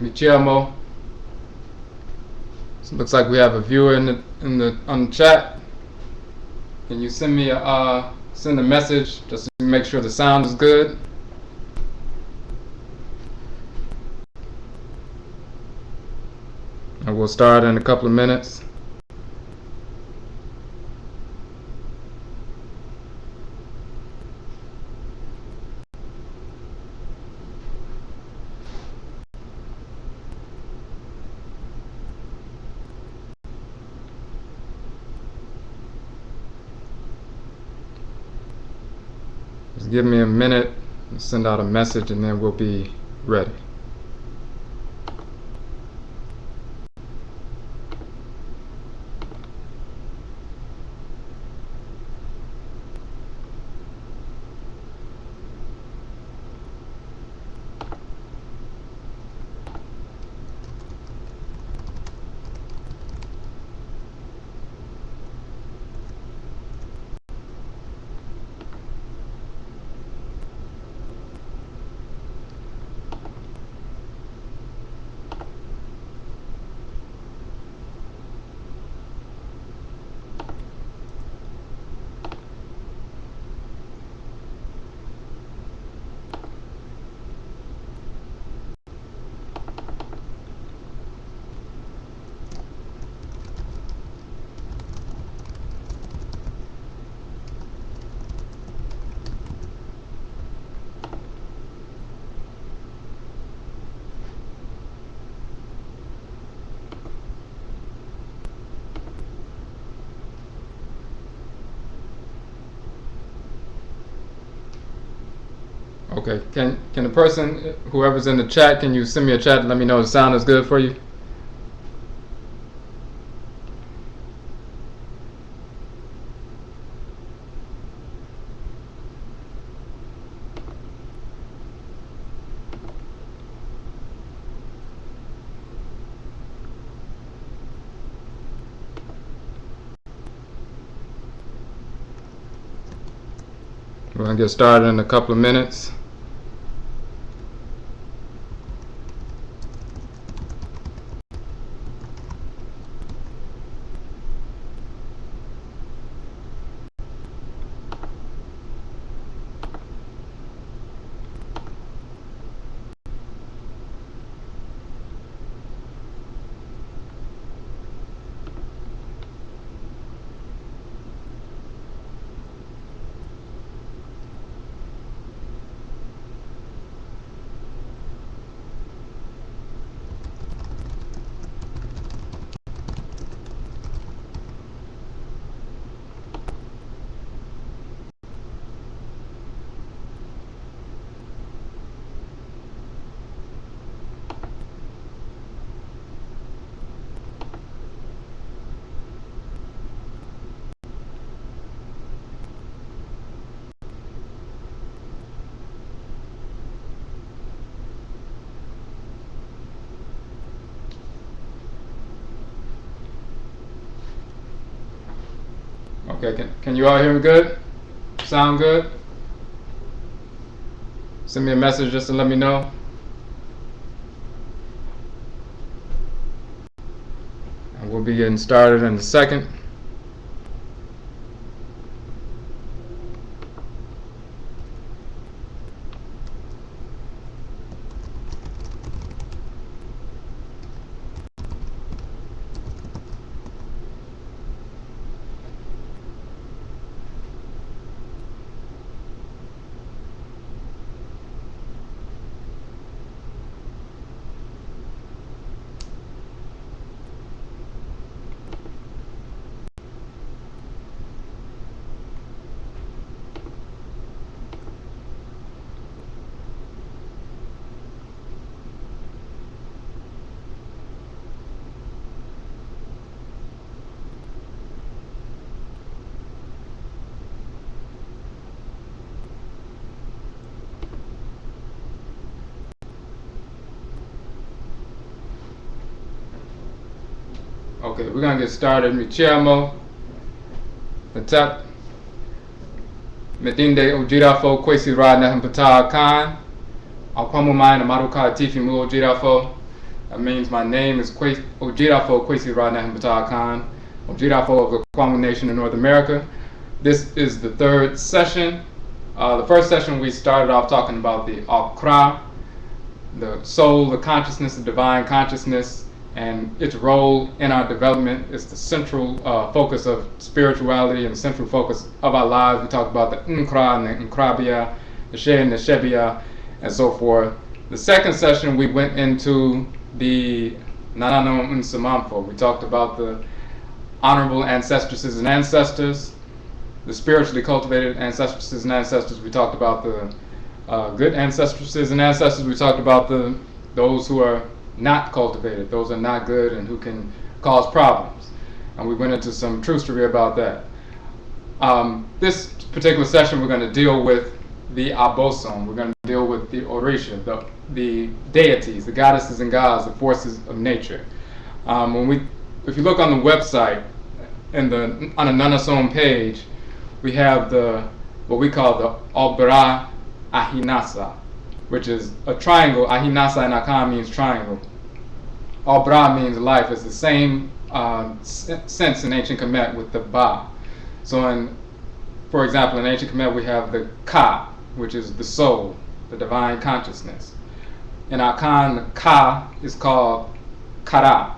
Michiamo. So looks like we have a viewer on the chat. Can you send me a message just to make sure the sound is good? And we'll start in a couple of minutes. Just give me a minute, send out a message, and then we'll be ready. Okay, can the person, whoever's in the chat, can you send me a chat and let me know the sound is good for you? We're going to get started in a couple of minutes. Okay, can you all hear me good? Sound good? Send me a message just to let me know. And we'll be getting started in a second. Okay, we're gonna get started. Michiamo, Matap, Medinde Odwirafo, Kwesi Rad Nahan Pata Akan, Alquamumai, Amaruka Tifi Mu Odwirafo, That means my name is Odwirafo Kwesi Radnahan Akan, Odwirafo of the AKWAMUA Nation in North America. This is the third session. The first session we started off talking about the AKRA, the soul, the consciousness, the divine consciousness, and its role in our development. It's the central focus of spirituality and the central focus of our lives. We talked about the Nkra and the Nkrabia, the She and the Shebia, and so forth. The second session we went into the Nanasom. We talked about the honorable ancestresses and ancestors, the spiritually cultivated ancestresses and ancestors. We talked about the good ancestresses and ancestors. We talked about those who are not cultivated, those are not good and who can cause problems. And we went into some truthstery about that. This particular session we're going to deal with the Abosom. We're going to deal with the Orisha, the deities, the goddesses and gods, the forces of nature. If you look on the website, on the Nanasom page, we have what we call the Obra Ahinasa, which is a triangle. Ahinasa in Akan means triangle. Obra means life. It's the same sense in ancient Kamit with the Ba. So for example, in ancient Kamit we have the Ka, which is the soul, the divine consciousness. In Akan, the Ka is called Kara,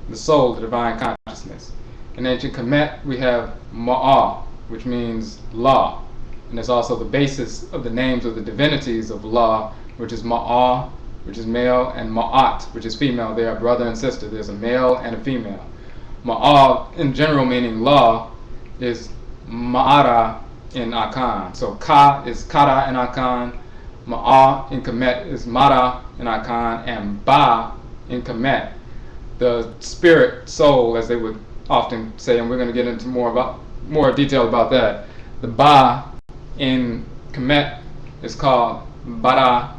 the soul, the divine consciousness. In ancient Kamit we have Ma'a, which means law. And it's also the basis of the names of the divinities of law, which is Ma'a, which is male, and Ma'at, which is female. They are brother and sister. There's a male and a female. Ma'a, in general meaning law, is MMARA in Akan. So Ka is Kara in Akan, Ma'a in Kamit is Mara in Akan, and Ba in Kamit, the spirit, soul, as they would often say, and we're going to get into more detail about that. The Ba in Kamit is called Bara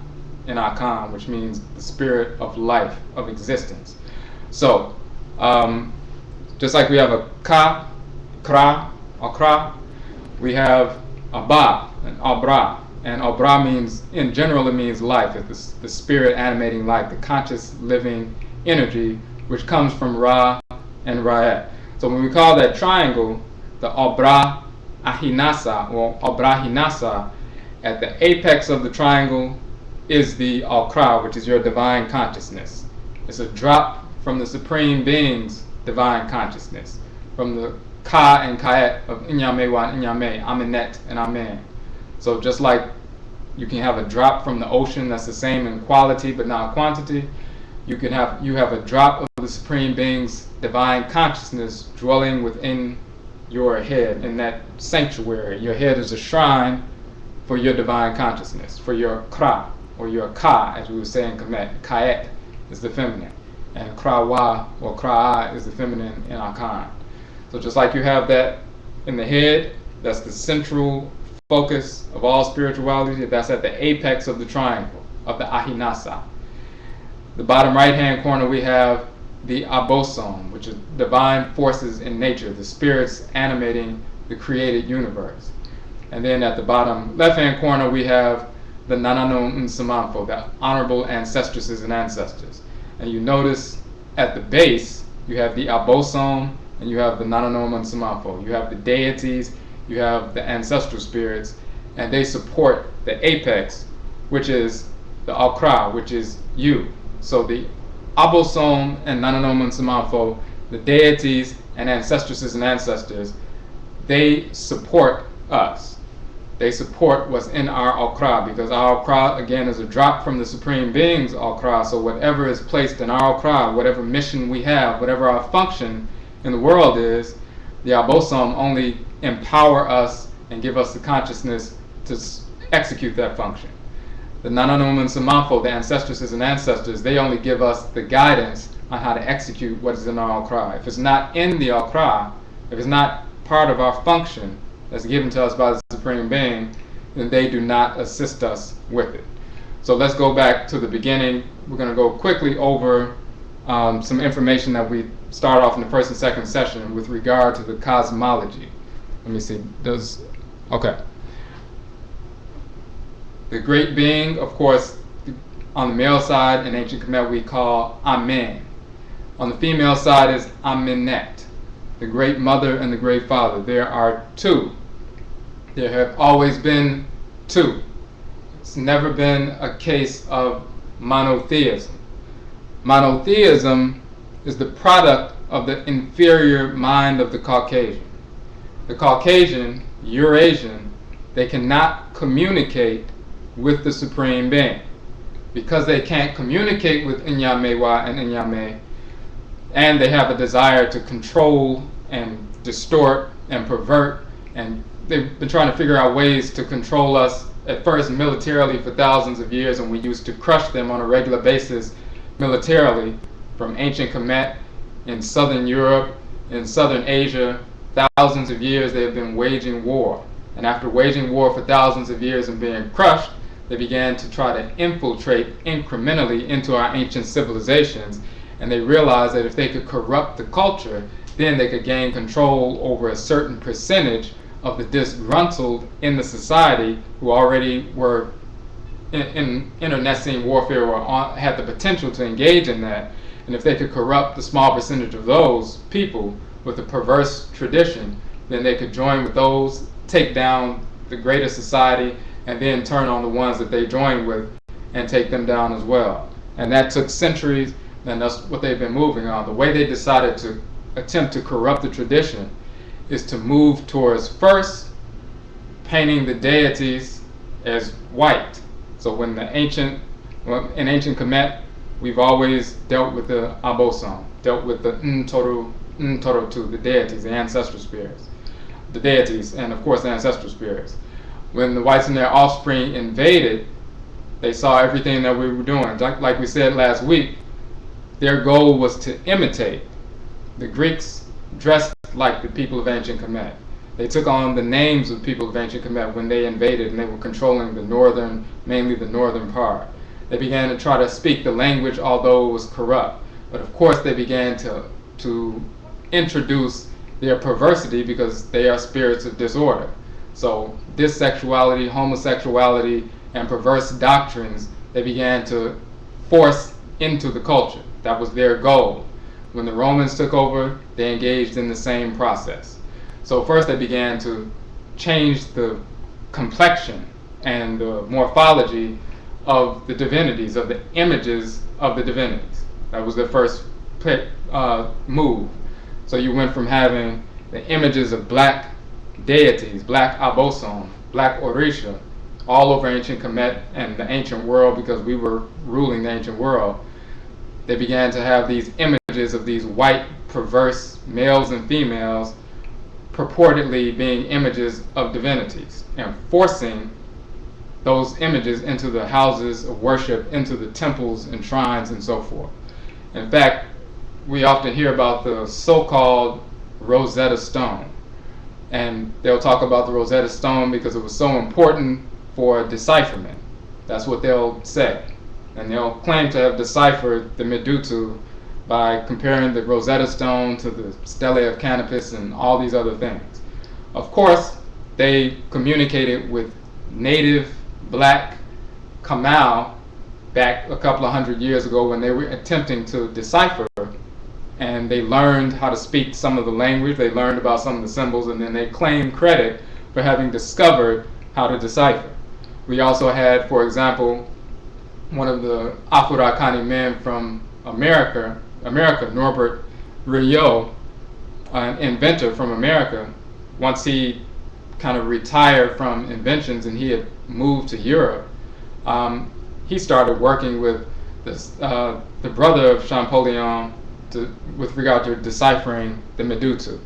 in Akan, which means the spirit of life, of existence. So, just like we have a Ka, Kra, Akra, we have a Ba, and Abra. And Abra means, in general, it means life. It's the spirit animating life, the conscious living energy, which comes from Ra and Ra'et. So when we call that triangle the Obra Ahinasa, or Obra Hinasa, at the apex of the triangle is the Akra, which is your divine consciousness. It's a drop from the Supreme Being's divine consciousness, from the Ka and Kayet of Inyamewa and Inyame, Amenet and Amen. So just like you can have a drop from the ocean that's the same in quality but not quantity, you have a drop of the Supreme Being's divine consciousness dwelling within your head, in that sanctuary. Your head is a shrine for your divine consciousness, for your Kra, or your Ka, as we would say in Kamit. Kayet is the feminine, and Krawa or Kra'a is the feminine in Akan. So just like you have that in the head, that's the central focus of all spirituality, that's at the apex of the triangle, of the Ahinasa. The bottom right hand corner we have the Abosom, which is divine forces in nature, the spirits animating the created universe. And then at the bottom left hand corner we have the Nanasom, the honorable ancestresses and ancestors. And you notice at the base you have the Abosom and you have the Nanasom. You have the deities, you have the ancestral spirits, and they support the apex, which is the Akra, which is you. So the Abosom and Nanasom, the deities and ancestresses and ancestors, they support us. They support what's in our Akra, because our Akra, again, is a drop from the Supreme Being's Akra. So whatever is placed in our Akra, whatever mission we have, whatever our function in the world is, the Abosom only empower us and give us the consciousness to execute that function. The Nanasom, the ancestresses and ancestors, they only give us the guidance on how to execute what is in our Akra. If it's not in the Akra, if it's not part of our function that's given to us by the Supreme Being, then they do not assist us with it. So let's go back to the beginning. We're going to go quickly over some information that we start off in the first and second session with regard to the cosmology. Let me see. Okay. The great being, of course, on the male side in ancient Kemet we call Amen. On the female side is Amenet, the great mother and the great father. There are two. There have always been two. It's never been a case of monotheism. Monotheism is the product of the inferior mind of the Caucasian. The Caucasian, Eurasian, they cannot communicate with the Supreme Being. Because they can't communicate with NKWAMUA and NKWAMUA, and they have a desire to control and distort and pervert, and they've been trying to figure out ways to control us, at first militarily for thousands of years, and we used to crush them on a regular basis militarily from ancient Kemet in southern Europe, in southern Asia. Thousands of years they have been waging war, and after waging war for thousands of years and being crushed, they began to try to infiltrate incrementally into our ancient civilizations, and they realized that if they could corrupt the culture, then they could gain control over a certain percentage of the disgruntled in the society who already were in internecine warfare or had the potential to engage in that. And if they could corrupt the small percentage of those people with a perverse tradition, then they could join with those, take down the greater society, and then turn on the ones that they joined with and take them down as well. And that took centuries, and that's what they've been moving on. The way they decided to attempt to corrupt the tradition is to move towards first painting the deities as white. So in ancient Kemet, we've always dealt with the Abosom, dealt with the Ntorotu, the deities, the ancestral spirits, the deities, and of course the ancestral spirits. When the whites and their offspring invaded, they saw everything that we were doing. Like we said last week, their goal was to imitate. The Greeks dressed like the people of ancient Kemet. They took on the names of people of ancient Kemet when they invaded, and they were controlling the northern, mainly the northern part. They began to try to speak the language, although it was corrupt. But of course they began to introduce their perversity, because they are spirits of disorder. So dissexuality, homosexuality, and perverse doctrines, they began to force into the culture. That was their goal. When the Romans took over, they engaged in the same process. So first they began to change the complexion and the morphology of the divinities, of the images of the divinities. That was their first move. So you went from having the images of black deities, black Abosom, black Orisha, all over ancient Kemet and the ancient world, because we were ruling the ancient world. They began to have these images of these white, perverse males and females purportedly being images of divinities, and forcing those images into the houses of worship, into the temples and shrines and so forth. In fact, we often hear about the so-called Rosetta Stone, and they'll talk about the Rosetta Stone because it was so important for decipherment. That's what they'll say. And they'll claim to have deciphered the Medutu by comparing the Rosetta Stone to the Stele of Canopus and all these other things. Of course, they communicated with native black Kamau back a couple of hundred years ago when they were attempting to decipher, and they learned how to speak some of the language, they learned about some of the symbols, and then they claimed credit for having discovered how to decipher. We also had, for example, one of the Afurakani men from America, Norbert Rio, an inventor from America. Once he kind of retired from inventions and he had moved to Europe, he started working with the brother of Champollion with regard to deciphering the Medutu.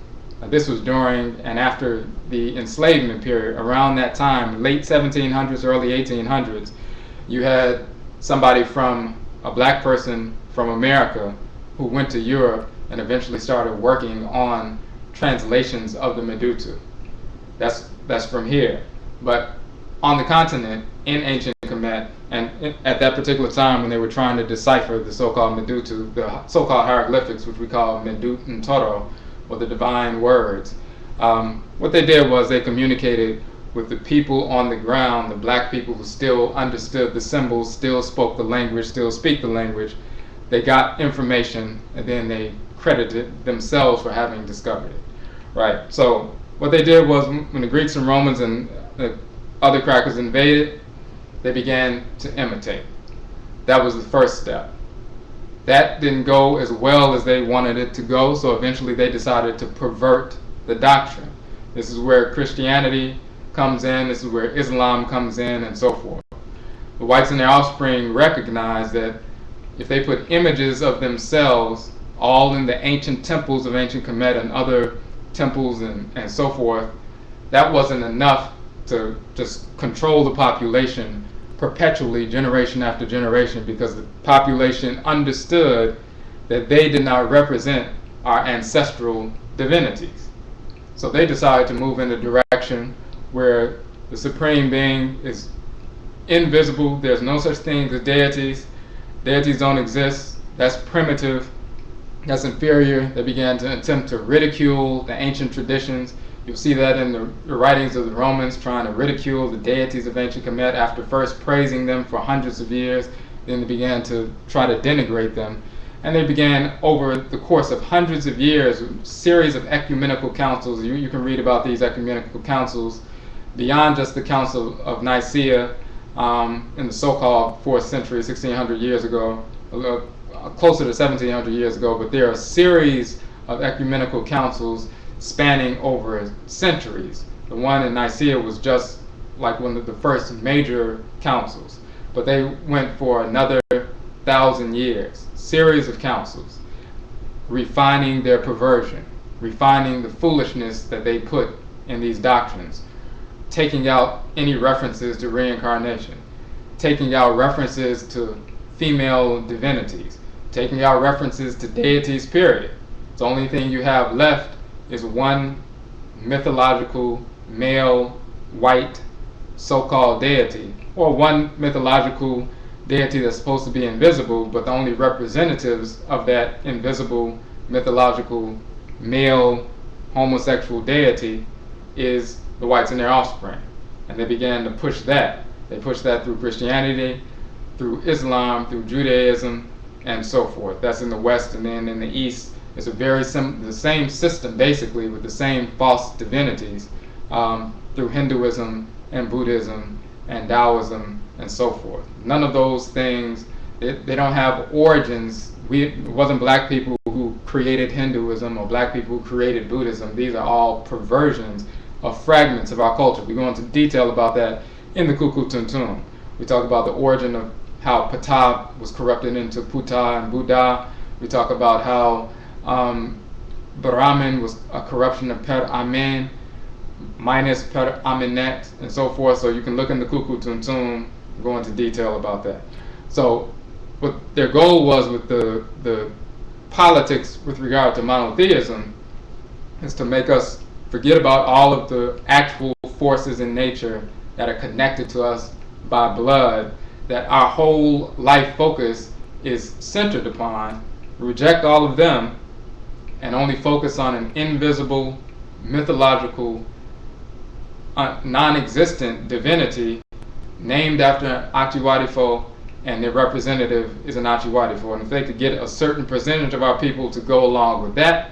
This was during and after the enslavement period. Around that time, late 1700s, early 1800s, you had somebody from a black person from America who went to Europe and eventually started working on translations of the Medutu. That's from here. But on the continent, in ancient Kemet, and at that particular time when they were trying to decipher the so-called Medutu, the so-called hieroglyphics, which we call Medut and Toro, or the divine words, what they did was they communicated with the people on the ground, the black people who still understood the symbols, still spoke the language, still speak the language. They got information, and then they credited themselves for having discovered it, right? So what they did was, when the Greeks and Romans and the other crackers invaded, they began to imitate. That was the first step. That didn't go as well as they wanted it to go, so eventually they decided to pervert the doctrine. This is where Christianity comes in, this is where Islam comes in, and so forth. The whites and their offspring recognized that if they put images of themselves all in the ancient temples of ancient Kamit and other temples and so forth, that wasn't enough to just control the population perpetually, generation after generation, because the population understood that they did not represent our ancestral divinities. So they decided to move in a direction where the Supreme Being is invisible. There's no such thing as deities. Deities don't exist. That's primitive. That's inferior. They began to attempt to ridicule the ancient traditions. You'll see that in the writings of the Romans, trying to ridicule the deities of ancient Kamit after first praising them for hundreds of years. Then they began to try to denigrate them. And they began, over the course of hundreds of years, a series of ecumenical councils. You can read about these ecumenical councils beyond just the Council of Nicaea in the so-called 4th century, 1600 years ago, closer to 1700 years ago. But there are a series of ecumenical councils spanning over centuries. The one in Nicaea was just like one of the first major councils, but they went for another 1,000 years. Series of councils, refining their perversion, refining the foolishness that they put in these doctrines, taking out any references to reincarnation, taking out references to female divinities, taking out references to deities, period. The only thing you have left is one mythological male white so-called deity, or one mythological deity that's supposed to be invisible, but the only representatives of that invisible mythological male homosexual deity is the whites and their offspring. And they began to push that. They pushed that through Christianity, through Islam, through Judaism, and so forth. That's in the West, and then in the East, it's a very the same system, basically, with the same false divinities through Hinduism and Buddhism and Taoism and so forth. None of those things, they don't have origins. It wasn't black people who created Hinduism or black people who created Buddhism. These are all perversions of fragments of our culture. We go into detail about that in the Kuku Tuntun. We talk about the origin of how Ptah was corrupted into Ptah and Buddha. We talk about how Brahmin was a corruption of Per Amen minus Per Amenet and so forth. So you can look in the Kuku Tuntun, go into detail about that. So what their goal was with the politics with regard to monotheism is to make us forget about all of the actual forces in nature that are connected to us by blood, that our whole life focus is centered upon. Reject all of them and only focus on an invisible, mythological, non-existent divinity named after Odwirafo, and their representative is an Odwirafo. And if they could get a certain percentage of our people to go along with that,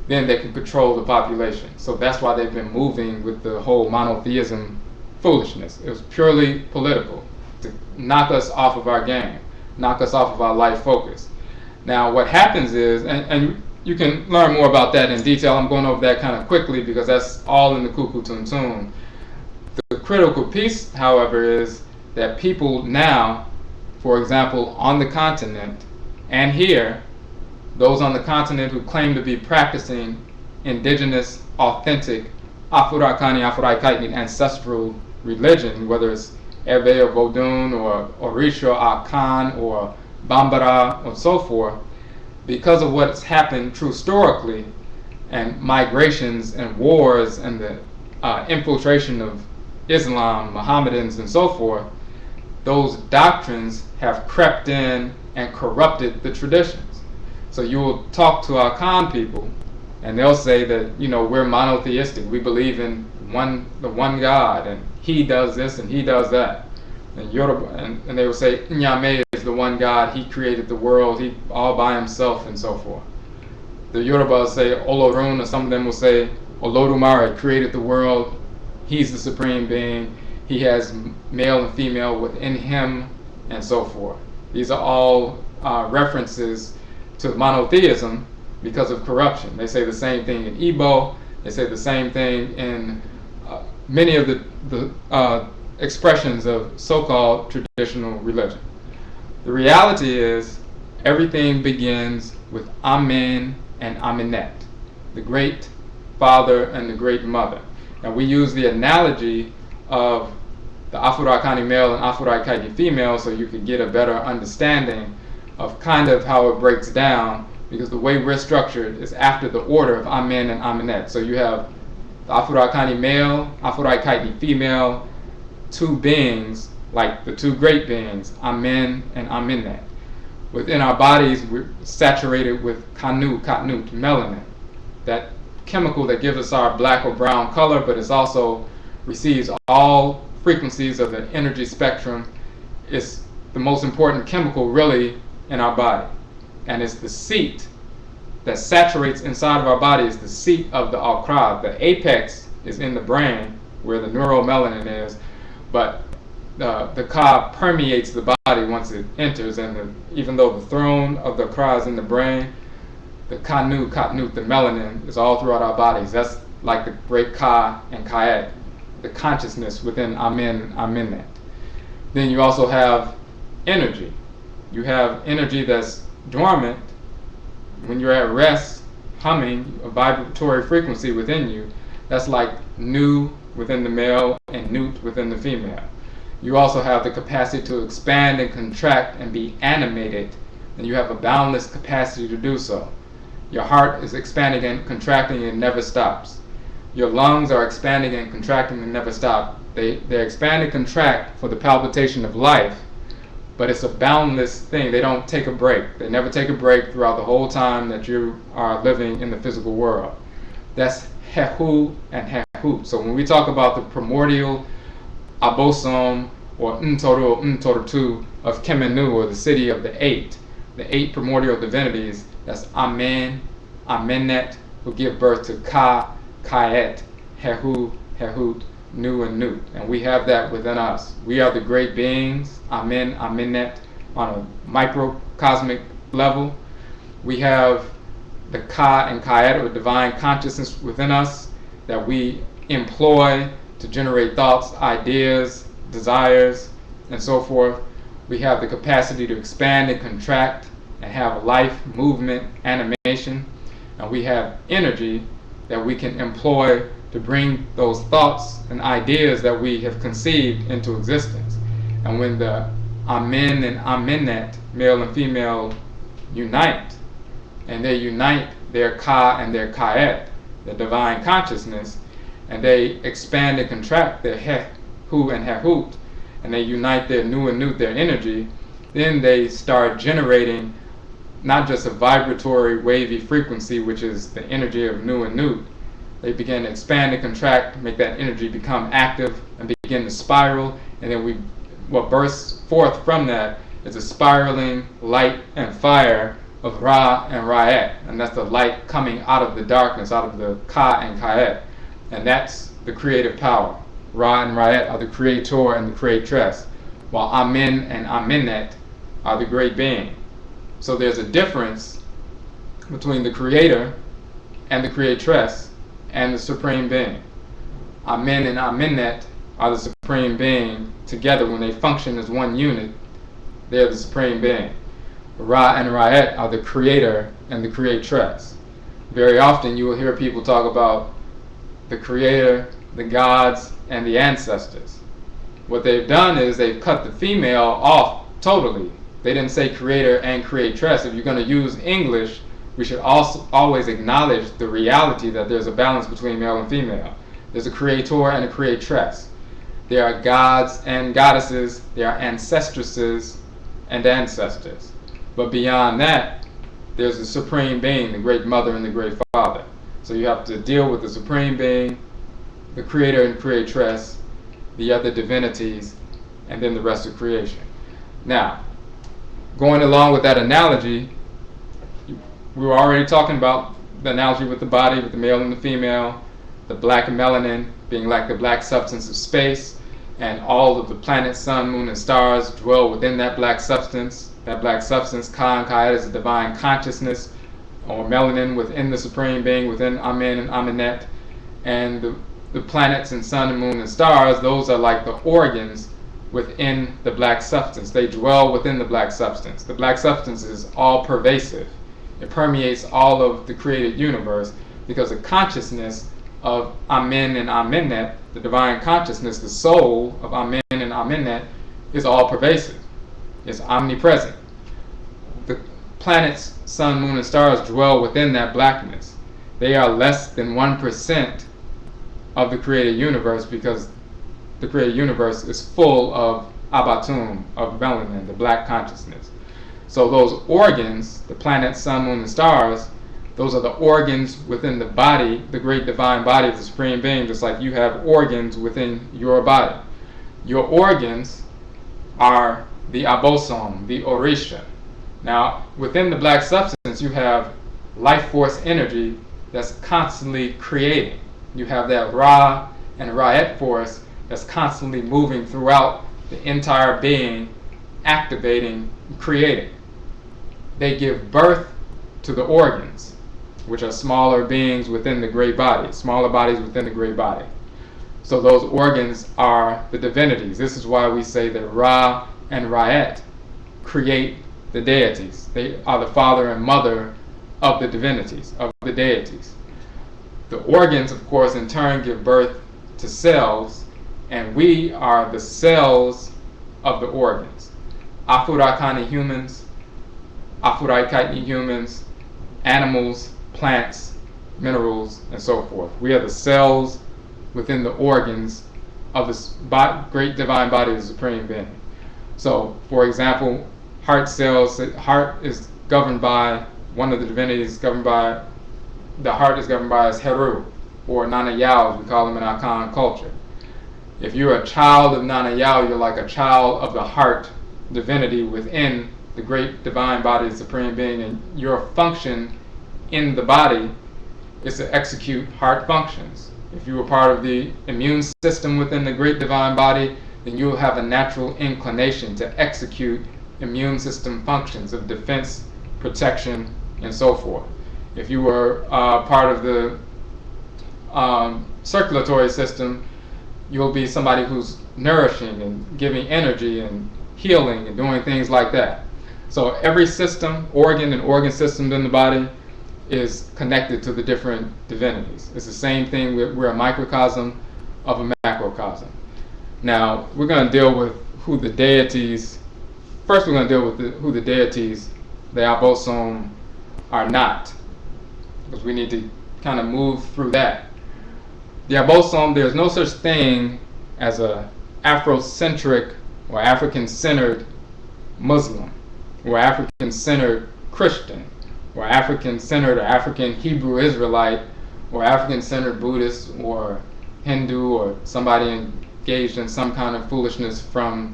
then they can control the population. So that's why they've been moving with the whole monotheism foolishness. It was purely political, to knock us off of our game, knock us off of our life focus. Now what happens is, and you can learn more about that in detail. I'm going over that kind of quickly because that's all in the Kuku Tuntun. The critical piece, however, is that people now, for example, on the continent and here, those on the continent who claim to be practicing indigenous, authentic, Afurakani, Afuraitkaitnit ancestral religion, whether it's Eve or Vodun or Orisha, Akan or Bambara or so forth, because of what's happened true historically and migrations and wars and the infiltration of Islam, Mohammedans and so forth, those doctrines have crept in and corrupted the traditions. So you will talk to Akan people and they'll say that, we're monotheistic. We believe in the one God, and He does this and He does that. And Yoruba, and they will say Nyame is the one God. He created the world. He all by himself, and so forth. The Yoruba will say Olorun, or some of them will say Olodumare created the world. He's the supreme being. He has male and female within him, and so forth. These are all references to monotheism because of corruption. They say the same thing in Igbo. They say the same thing in many of the expressions of so-called traditional religion. The reality is everything begins with Amen and Amenet, the great father and the great mother. And we use the analogy of the Afurakani male and Afuraitkaitnit female so you can get a better understanding of kind of how it breaks down, because the way we're structured is after the order of Amen and Amenet. So you have the Afurakani male, Afuraitkaitnit female, two beings, like the two great beings, Amen and Amenet. Within our bodies, we're saturated with Katnut, melanin, that chemical that gives us our black or brown color, but it also receives all frequencies of the energy spectrum. It's the most important chemical really in our body, and it's the seat that saturates inside of our body. Is the seat of the AKRAD. The apex is in the brain where the neuromelanin is, but the Ka permeates the body once it enters, and even though the throne of the Ka is in the brain, the Katnut, the melanin, is all throughout our bodies. That's like the great Ka and Kayet, the consciousness within Amen, Amenet. Then you also have energy. You have energy that's dormant when you're at rest, humming a vibratory frequency within you. That's like Nu within the male and Nut within the female. You also have the capacity to expand and contract and be animated, and you have a boundless capacity to do so. Your heart is expanding and contracting and never stops. Your lungs are expanding and contracting and never stop. They expand and contract for the palpitation of life, but it's a boundless thing. They don't take a break. They never take a break throughout the whole time that you are living in the physical world. That's Hehu and Hehut. So when we talk about the primordial Abosom or Ntoru of Kemenu, or the city of the eight primordial divinities, that's Amen, Amenet, who give birth to Ka, Kayet, Hehu, Hehut, Nu, and Nut. And we have that within us. We are the great beings, Amen, Amenet, on a microcosmic level. We have the Ka and Kayet, or divine consciousness within us, that we employ to generate thoughts, ideas, desires, and so forth. We have the capacity to expand and contract and have life, movement, animation. And we have energy that we can employ to bring those thoughts and ideas that we have conceived into existence. And when the Amen and Amenet, male and female, unite, and they unite their Ka and their Kayet, the divine consciousness, and they expand and contract their Hehu and Hehut, and they unite their Nu and Nut, their energy, then they start generating not just a vibratory wavy frequency, which is the energy of Nu and Nut. They begin to expand and contract, make that energy become active and begin to spiral, and then what bursts forth from that is a spiraling light and fire of Ra and Ra'et, and that's the light coming out of the darkness, out of the Ka and Kayet, and that's the creative power. Ra and Ra'et are the creator and the creatress, while Amen and Amenet are the great being. So there's a difference between the creator and the creatress and the supreme being. Amen and Amenet are the supreme being together. When they function as one unit, they're the supreme being. Ra and Ra'et are the creator and the creatress. Very often you will hear people talk about the creator, the gods, and the ancestors. What they've done is they've cut the female off totally. They didn't say creator and creatress. If you're going to use English, we should also always acknowledge the reality that there's a balance between male and female. There's a creator and a creatress. There are gods and goddesses. There are ancestresses and ancestors. But beyond that, there's the supreme being, the great mother and the great father. So you have to deal with the supreme being, the creator and creatress, the other divinities, and then the rest of creation. Now, going along with that analogy, we were already talking about the analogy with the body, with the male and the female, the black and melanin being like the black substance of space, and all of the planets, sun, moon, and stars dwell within that black substance. That black substance, Ka and Kayat, is a divine consciousness, or melanin within the Supreme Being, within Amen and Amenet. And the planets and sun and moon and stars, those are like the organs within the black substance. They dwell within the black substance. The black substance is all pervasive. It permeates all of the created universe because the consciousness of Amen and Amenet, the divine consciousness, the soul of Amen and Amenet, is all pervasive. It's omnipresent. The planets, sun, moon, and stars dwell within that blackness. They are less than 1% of the created universe because the created universe is full of Abosom, of melanin, the black consciousness. So those organs, the planets, sun, moon, and stars, those are the organs within the body, the great divine body of the Supreme Being, just like you have organs within your body. Your organs are the Abosom, the Orisha. Now, within the black substance, you have life force energy that's constantly creating. You have that Ra and Ra'et force that's constantly moving throughout the entire being, activating, creating. They give birth to the organs, which are smaller beings within the great body, smaller bodies within the great body. So those organs are the divinities. This is why we say that Ra and Ra'et create the deities. They are the father and mother of the divinities, of the deities. The organs, of course, in turn give birth to cells, and we are the cells of the organs. Afurakani humans, Afuraitkaitnit humans, animals, plants, minerals, and so forth. We are the cells within the organs of this great divine body of the Supreme Being. So, for example, heart cells, the heart is governed by, one of the divinities governed by, the heart is governed by as Heru, or Nana Yao, as we call them in Akan culture. If you're a child of Nana Yao, you're like a child of the heart divinity within the great divine body of the Supreme Being, and your function in the body is to execute heart functions. If you were part of the immune system within the great divine body, then you will have a natural inclination to execute immune system functions of defense, protection, and so forth. If you were part of the circulatory system, you'll be somebody who's nourishing and giving energy and healing and doing things like that. So every system, organ and organ systems in the body is connected to the different divinities. It's the same thing. We're a microcosm of a macrocosm. Now, we're going to deal with who the deities, first we're going to deal with who the deities, the Abosom, are not, because we need to kind of move through that. The Abosom, there's no such thing as a Afrocentric or African-centered Muslim, or African-centered Christian, or African-centered or African Hebrew Israelite, or African-centered Buddhist or Hindu, or somebody engaged in some kind of foolishness from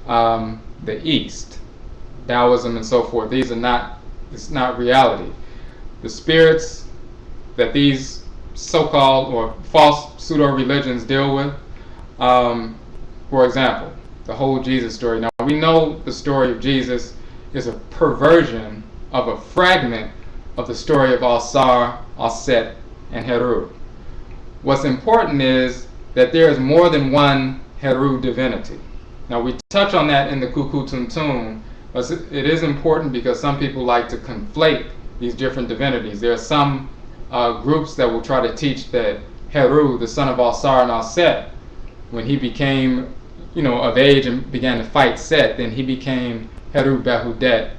the East, Taoism and so forth. These are not, it's not reality. The spirits that these so-called or false pseudo-religions deal with, for example, the whole Jesus story. Now, we know the story of Jesus is a perversion of a fragment of the story of Al-Sar, Al-Set, and Heru. What's important is that there is more than one Heru divinity. Now, we touch on that in the Kuku Tuntun, but it is important because some people like to conflate these different divinities. There are some groups that will try to teach that Heru, the son of Al-Sar and Al-Set, when he became, of age and began to fight Set, then he became Heru Behudet,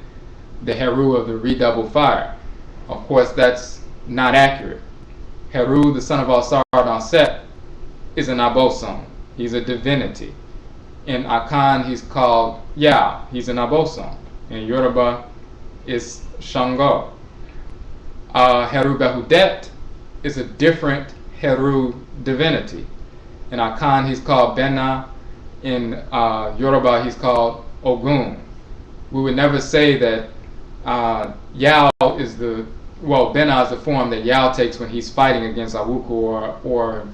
the Heru of the redoubled fire. Of course, that's not accurate. Heru, the son of Al-Sar and Al-Set, is an Abosom. He's a divinity. In Akan, he's called Ya. He's an Abosom. In Yoruba, it's Shango. Heru Behudet is a different Heru divinity. In Akan, he's called Bena. In Yoruba, he's called Ogun. We would never say that Yao is Bena is the form that Yao takes when he's fighting against Awuku, or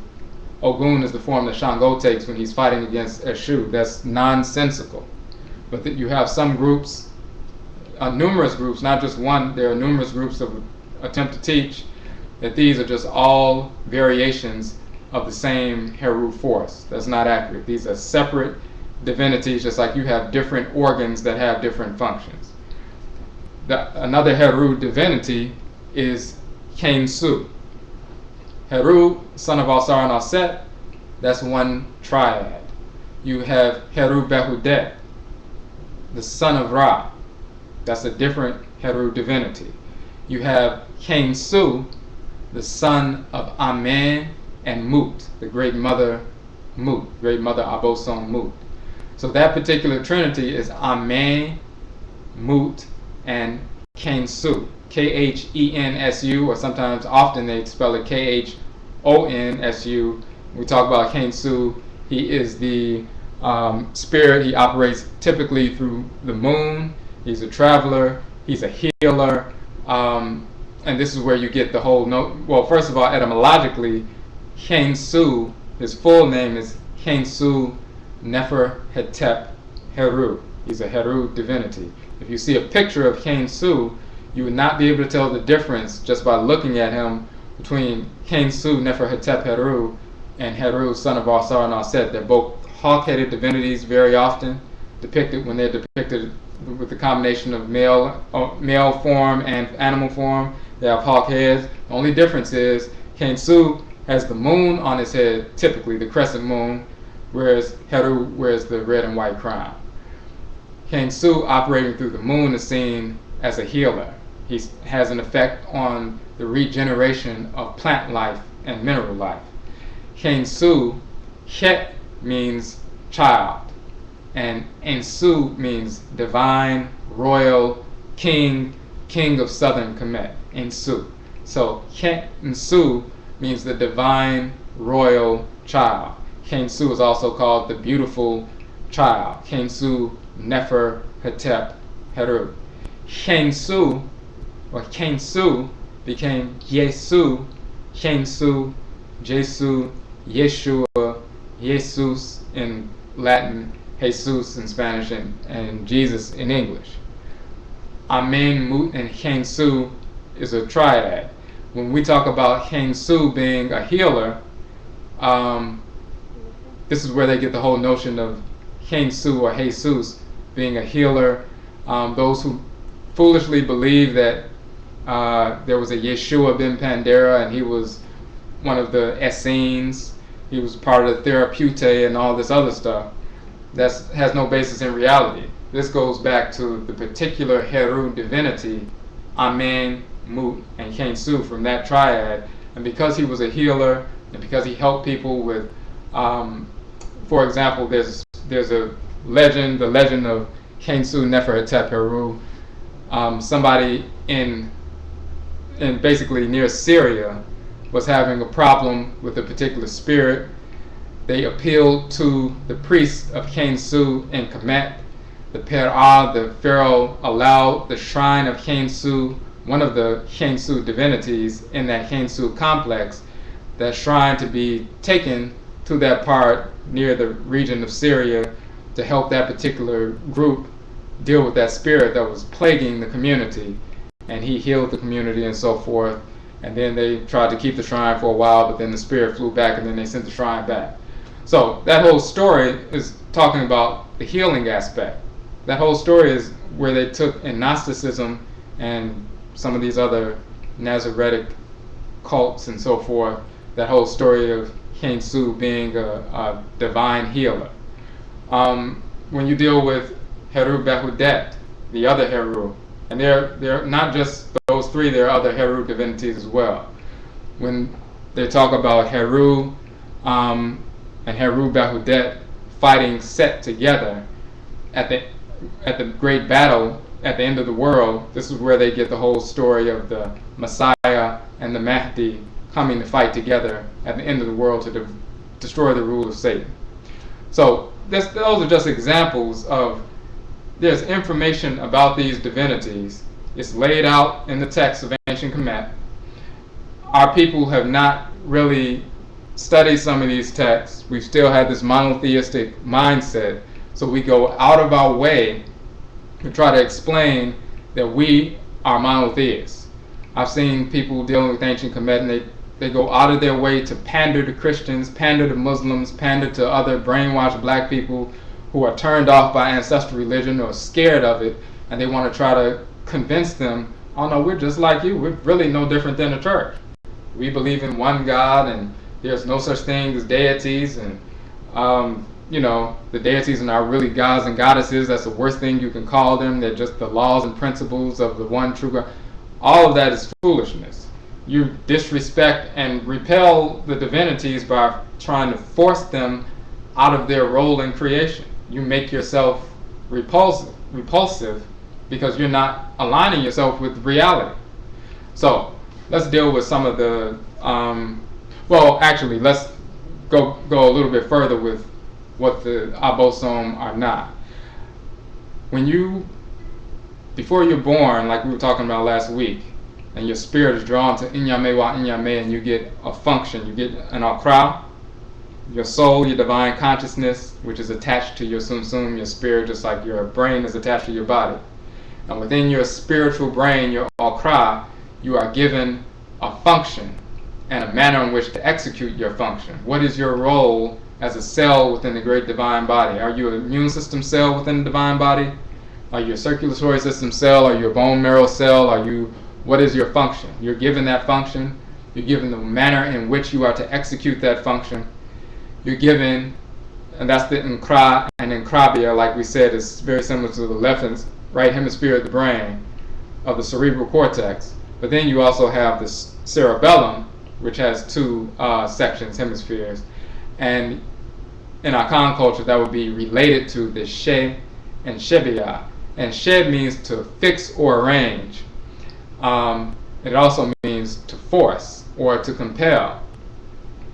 Ogun is the form that Shango takes when he's fighting against Eshu. That's nonsensical. But that you have some groups, numerous groups, not just one, there are numerous groups that would attempt to teach that these are just all variations of the same Heru force. That's not accurate. These are separate divinities, just like you have different organs that have different functions. Another Heru divinity is Kensu. Heru, son of Alsar and Alset, that's one triad. You have Heru Behudet, the son of Ra. That's a different Heru divinity. You have Kensu, the son of Amen and Mut, the great mother Mut, great mother Abosom Mut. So that particular trinity is Amen, Mut, and Kensu. Khensu, or sometimes often they spell it Khonsu. We talk about Kensu. He is the spirit. He operates typically through the moon. He's a traveler. He's a healer. And this is where you get the whole note. Well, first of all, etymologically, Kensu, his full name is Kensu Nefer Hetep Heru. He's a Heru divinity. If you see a picture of Kensu, you would not be able to tell the difference just by looking at him between Kensu Nefer Hetep Heru and Heru, son of Alsar and Alset. They're both hawk-headed divinities, very often depicted when they're depicted with the combination of male form and animal form. They have hawk heads. The only difference is Kensu has the moon on his head, typically the crescent moon, whereas Heru wears the red and white crown. Kensu operating through the moon is seen as a healer. He has an effect on the regeneration of plant life and mineral life. Kensu, Het means child, and Ensu means divine, royal, king of southern Kamit, Ensu. So Kensu means the divine, royal child. Kensu is also called the beautiful child. Kensu Nefer Hetep Heru. Kensu became Yesu, Kensu, Jesu, Yeshua, Jesus in Latin, Jesus in Spanish, and Jesus in English. Amen, Mut, and Kensu is a triad. When we talk about Kensu being a healer, this is where they get the whole notion of Kensu or Jesus being a healer. Those who foolishly believe that there was a Yeshua ben Pandera and he was one of the Essenes, he was part of the Therapeutae and all this other stuff, that has no basis in reality. This goes back to the particular Heru divinity, Amen, Mut, and Kensu from that triad. And because he was a healer, and because he helped people with, for example, there's a legend, the legend of Kensu Nefer Hetep Heru. Somebody in basically near Syria was having a problem with a particular spirit. They appealed to the priest of Kensu in Kamit. The pharaoh, allowed the shrine of Kensu, one of the Kensu divinities in that Kensu complex, that shrine to be taken to that part near the region of Syria to help that particular group deal with that spirit that was plaguing the community. And he healed the community and so forth. And then they tried to keep the shrine for a while, but then the spirit flew back and then they sent the shrine back. So that whole story is talking about the healing aspect. That whole story is where they took in Gnosticism and some of these other Nazaritic cults and so forth, that whole story of Kensu being a divine healer. When you deal with Heru Behudet, the other Heru, and they're not just those three, there are other Heru divinities as well. When they talk about Heru and Heru Behudet fighting Set together at the great battle at the end of the world, this is where they get the whole story of the Messiah and the Mahdi coming to fight together at the end of the world destroy the rule of Satan. So those are just examples of, there's information about these divinities. It's laid out in the text of ancient Kamit. Our people have not really studied some of these texts. We still have this monotheistic mindset, so we go out of our way to try to explain that we are monotheists. I've seen people dealing with ancient Kamit, and they go out of their way to pander to Christians, pander to Muslims, pander to other brainwashed black people who are turned off by ancestral religion or scared of it, and they want to try to convince them, oh no, we're just like you. We're really no different than the church. We believe in one God, and there's no such thing as deities, and the deities are not really gods and goddesses. That's the worst thing you can call them. They're just the laws and principles of the one true God. All of that is foolishness. You disrespect and repel the divinities by trying to force them out of their role in creation. You make yourself repulsive because you're not aligning yourself with reality. So let's deal with some of the let's go a little bit further with what the Abosom are not. Before you're born, like we were talking about last week, and your spirit is drawn to NKWAMUA, and you get a function, you get an AKRA, your soul, your divine consciousness, which is attached to your sum, your spirit, just like your brain is attached to your body. And within your spiritual brain, your AKRA, you are given a function and a manner in which to execute your function. What is your role as a cell within the great divine body? Are you an immune system cell within the divine body? Are you a circulatory system cell? Are you a bone marrow cell? What is your function? You're given that function. You're given the manner in which you are to execute that function. You're given, and that's the NKRA and NKRABIA, like we said, is very similar to the left and right hemisphere of the brain, of the cerebral cortex. But then you also have the cerebellum, which has two sections, hemispheres. And in Akan culture, that would be related to the she and shebia. And she means to fix or arrange. It also means to force or to compel.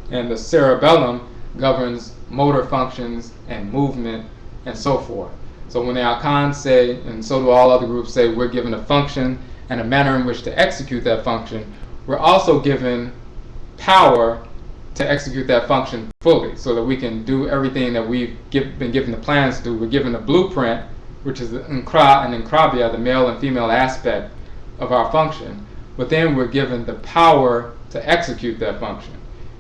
And the cerebellum governs motor functions and movement and so forth. So when the Akan say, and so do all other groups say, we're given a function and a manner in which to execute that function, we're also given power to execute that function fully, so that we can do everything that we've been given the plans to do. We're given a blueprint, which is the NKRA and NKRABIA, the male and female aspect of our function, but then we're given the power to execute that function.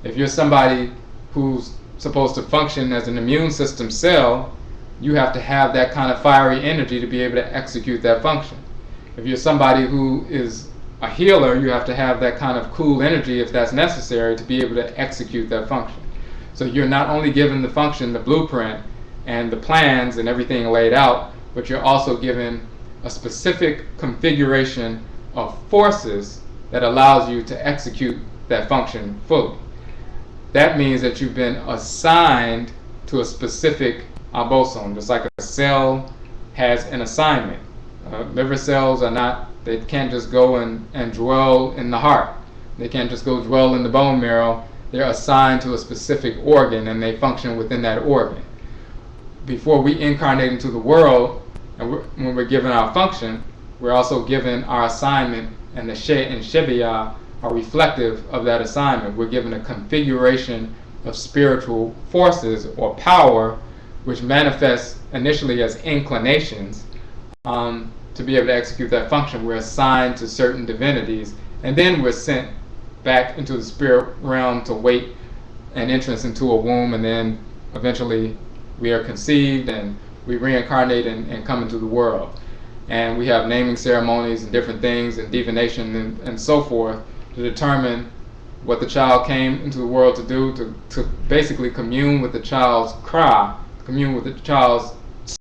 If you're somebody who's supposed to function as an immune system cell, you have to have that kind of fiery energy to be able to execute that function. If you're somebody who is a healer, you have to have that kind of cool energy, if that's necessary, to be able to execute that function. So you're not only given the function, the blueprint, and the plans and everything laid out, but you're also given a specific configuration of forces that allows you to execute that function fully. That means that you've been assigned to a specific abosom, just like a cell has an assignment. Liver cells are not, they can't just go and dwell in the heart. They can't just go dwell in the bone marrow. They're assigned to a specific organ, and they function within that organ. Before we incarnate into the world, and when we're given our function, we're also given our assignment, and the she and shebia are reflective of that assignment. We're given a configuration of spiritual forces or power, which manifests initially as inclinations. To be able to execute that function, we're assigned to certain divinities, and then we're sent back into the spirit realm to wait an entrance into a womb, and then eventually we are conceived and we reincarnate and come into the world. And we have naming ceremonies and different things and divination and so forth to determine what the child came into the world to do, to basically commune with the child's cry, commune with the child's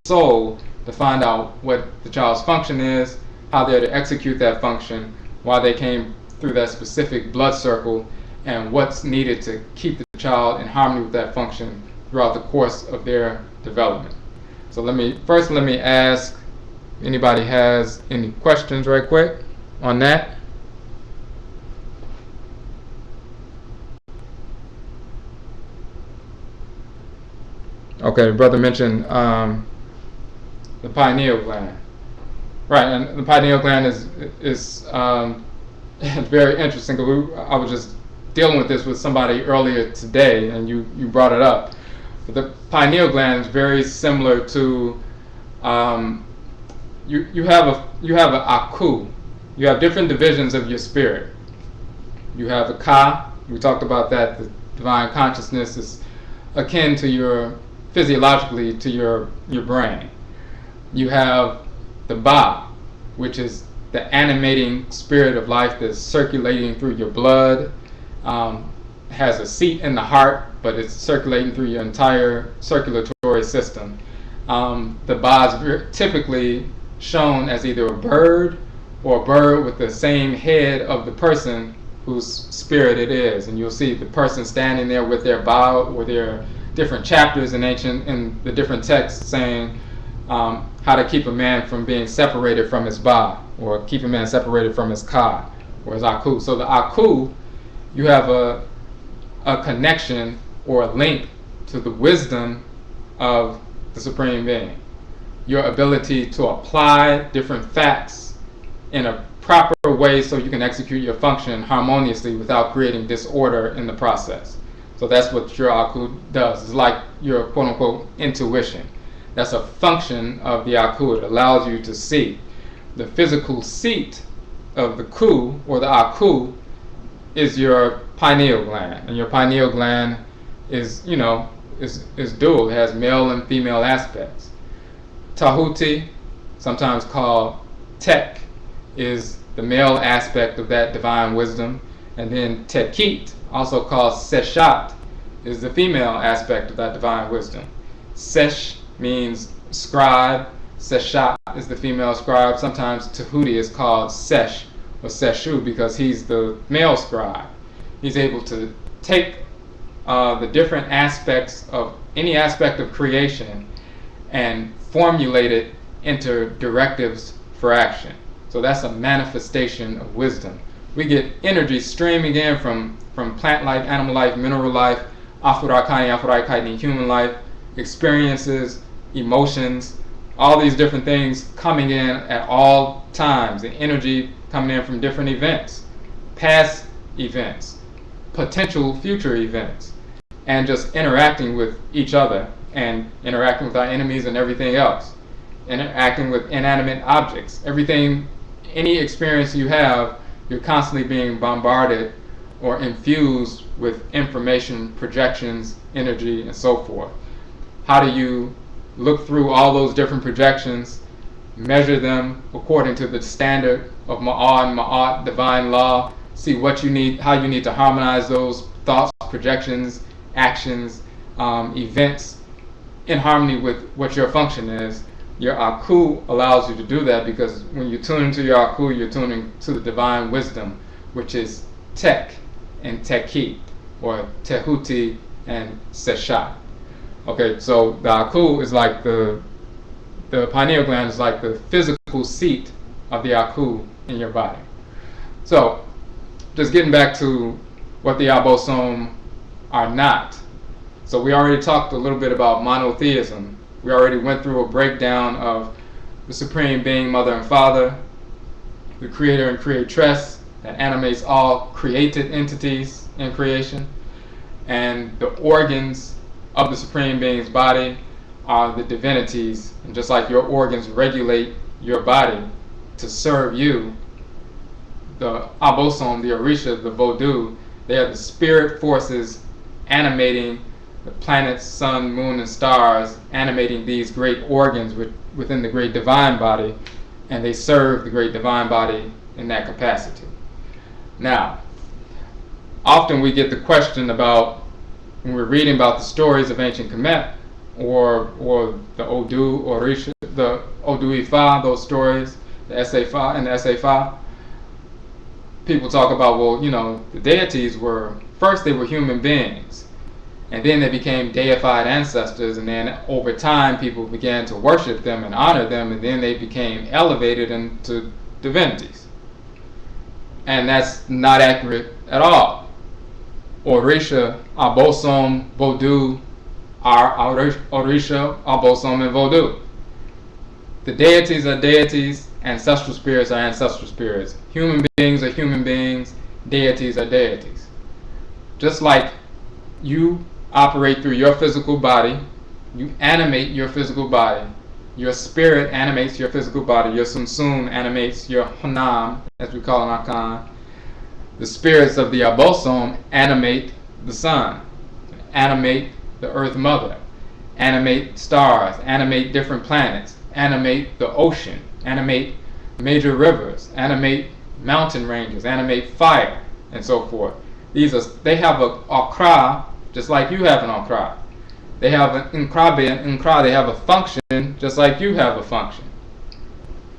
soul, to find out what the child's function is, how they're to execute that function, why they came through that specific blood circle, and what's needed to keep the child in harmony with that function throughout the course of their development. So let me ask, anybody has any questions right quick on that? Okay, the brother mentioned the pineal gland. Right, and the pineal gland is very interesting, because I was just dealing with this with somebody earlier today, and you brought it up. But the pineal gland is very similar to you have an aku. You have different divisions of your spirit. You have the ka. We talked about that. The divine consciousness is akin to your physiologically to your brain. You have the ba, which is the animating spirit of life that's circulating through your blood, has a seat in the heart, but it's circulating through your entire circulatory system. The ba is typically shown as either a bird or a bird with the same head of the person whose spirit it is. And you'll see the person standing there with their ba, or their different chapters in the different texts saying how to keep a man from being separated from his ba, or keep a man separated from his ka, or his aku. So the aku, you have a connection or a link to the wisdom of the Supreme Being. Your ability to apply different facts in a proper way so you can execute your function harmoniously without creating disorder in the process. So that's what your aku does. It's like your quote-unquote intuition. That's a function of the aku. It allows you to see. The physical seat of the ku, or the aku, is your pineal gland. And your pineal gland is dual. It has male and female aspects. Tahuti, sometimes called Tek, is the male aspect of that divine wisdom. And then Tekit, also called Seshat, is the female aspect of that divine wisdom. Sesh means scribe. Seshat is the female scribe. Sometimes Tahuti is called Sesh or Seshu because he's the male scribe. He's able to take the different aspects of any aspect of creation and formulate it into directives for action. So that's a manifestation of wisdom. We get energy streaming in from plant life, animal life, mineral life, Afurakani, Afuraitkaitnit, human life, experiences, emotions, all these different things coming in at all times. The energy coming in from different events, past events, potential future events, and just interacting with each other and interacting with our enemies and everything else, interacting with inanimate objects. Everything, any experience you have, you're constantly being bombarded or infused with information, projections, energy, and so forth. How do you look through all those different projections, measure them according to the standard of Ma'at, divine law, see what you need, how you need to harmonize those thoughts, projections, actions, events in harmony with what your function is. Your aku allows you to do that, because when you tune into your aku, you're tuning to the divine wisdom, which is Tek and Tekit, or Tehuti and Seshat. Okay, so the aku is like the pineal gland is like the physical seat of the aku in your body. So, just getting back to what the Abosom are not. So we already talked a little bit about monotheism. We already went through a breakdown of the Supreme Being, Mother and Father, the Creator and Creatress that animates all created entities in creation, and the organs of the Supreme Being's body are the divinities. And just like your organs regulate your body to serve you, the Abosom, the Orisha, the Vodou, they are the spirit forces animating the planets, sun, moon, and stars, animating these great organs within the great divine body, and they serve the great divine body in that capacity. Now, often we get the question about, when we're reading about the stories of ancient Kamit, or the Odu, Orisha, the Odwirafo, those stories, the Esefa and the Esefa, people talk about, well, the deities first they were human beings, and then they became deified ancestors, and then over time people began to worship them and honor them, and then they became elevated into divinities. And that's not accurate at all. Orisha, Abosom, Vodou are Orisha, Abosom, and Vodou. The deities are deities, ancestral spirits are ancestral spirits. Human beings are human beings, deities are deities. Just like you operate through your physical body, you animate your physical body. Your spirit animates your physical body. Your Sumsum animates your Hanam, as we call it in Akan. The spirits of the Abosom animate the sun, animate the Earth Mother, animate stars, animate different planets, animate the ocean, animate major rivers, animate mountain ranges, animate fire, and so forth. They have a Akra, just like you have an Akra. They have an Nkra, they have a function, just like you have a function.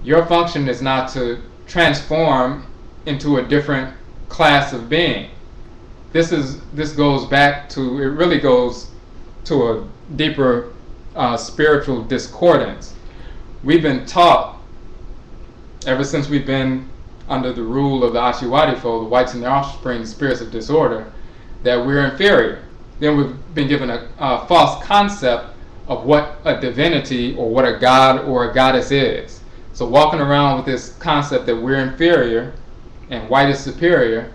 Your function is not to transform into a different class of being. This goes back to, it really goes to a deeper spiritual discordance. We've been taught, ever since we've been under the rule of the Odwirafo, the whites and their offspring, the spirits of disorder, that we're inferior. Then we've been given a false concept of what a divinity or what a god or a goddess is. So walking around with this concept that we're inferior and white is superior,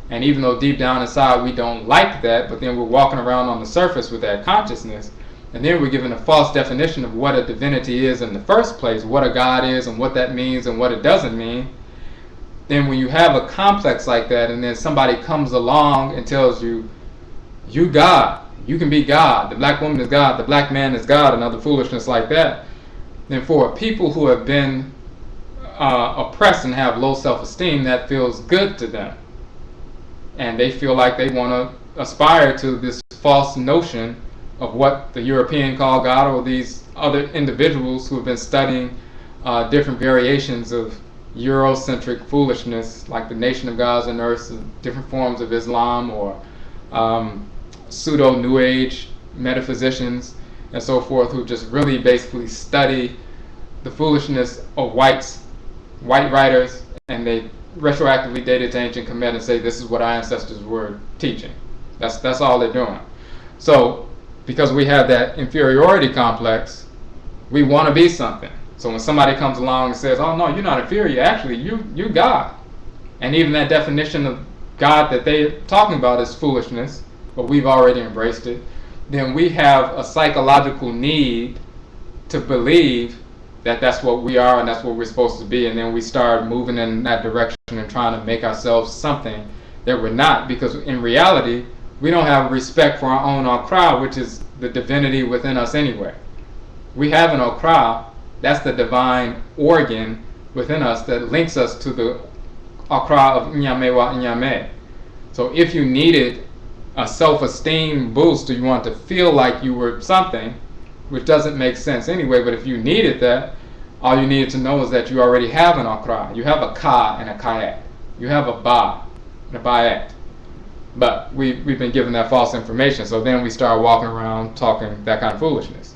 and even though deep down inside we don't like that, but then we're walking around on the surface with that consciousness, and then we're given a false definition of what a divinity is in the first place, what a god is and what that means and what it doesn't mean. Then when you have a complex like that, and then somebody comes along and tells you, you God, you can be God, the black woman is God, the black man is God, and other foolishness like that, then for people who have been oppressed and have low self-esteem, that feels good to them. And they feel like they want to aspire to this false notion of what the European call God, or these other individuals who have been studying different variations of Eurocentric foolishness, like the Nation of Gods and Earths, different forms of Islam, or pseudo New Age metaphysicians and so forth, who just really basically study the foolishness of white writers, and they retroactively date it to ancient Kamit and say this is what our ancestors were teaching. That's all they're doing. So because we have that inferiority complex, we want to be something. So when somebody comes along and says, oh no, you're not inferior, actually you God, and even that definition of God that they're talking about is foolishness, but we've already embraced it, then we have a psychological need to believe that that's what we are and that's what we're supposed to be, and then we start moving in that direction and trying to make ourselves something that we're not, because in reality we don't have respect for our own Akra, which is the divinity within us anyway. We have an Akra, that's the divine organ within us that links us to the Akra of Nyamewa Nyame. So if you needed a self-esteem boost, or you want to feel like you were something, which doesn't make sense anyway, but if you needed that, all you needed to know is that you already have an Akra. You have a Ka and a Kayat. You have a Ba and a Bayat. But we've been given that false information, so then we start walking around talking that kind of foolishness.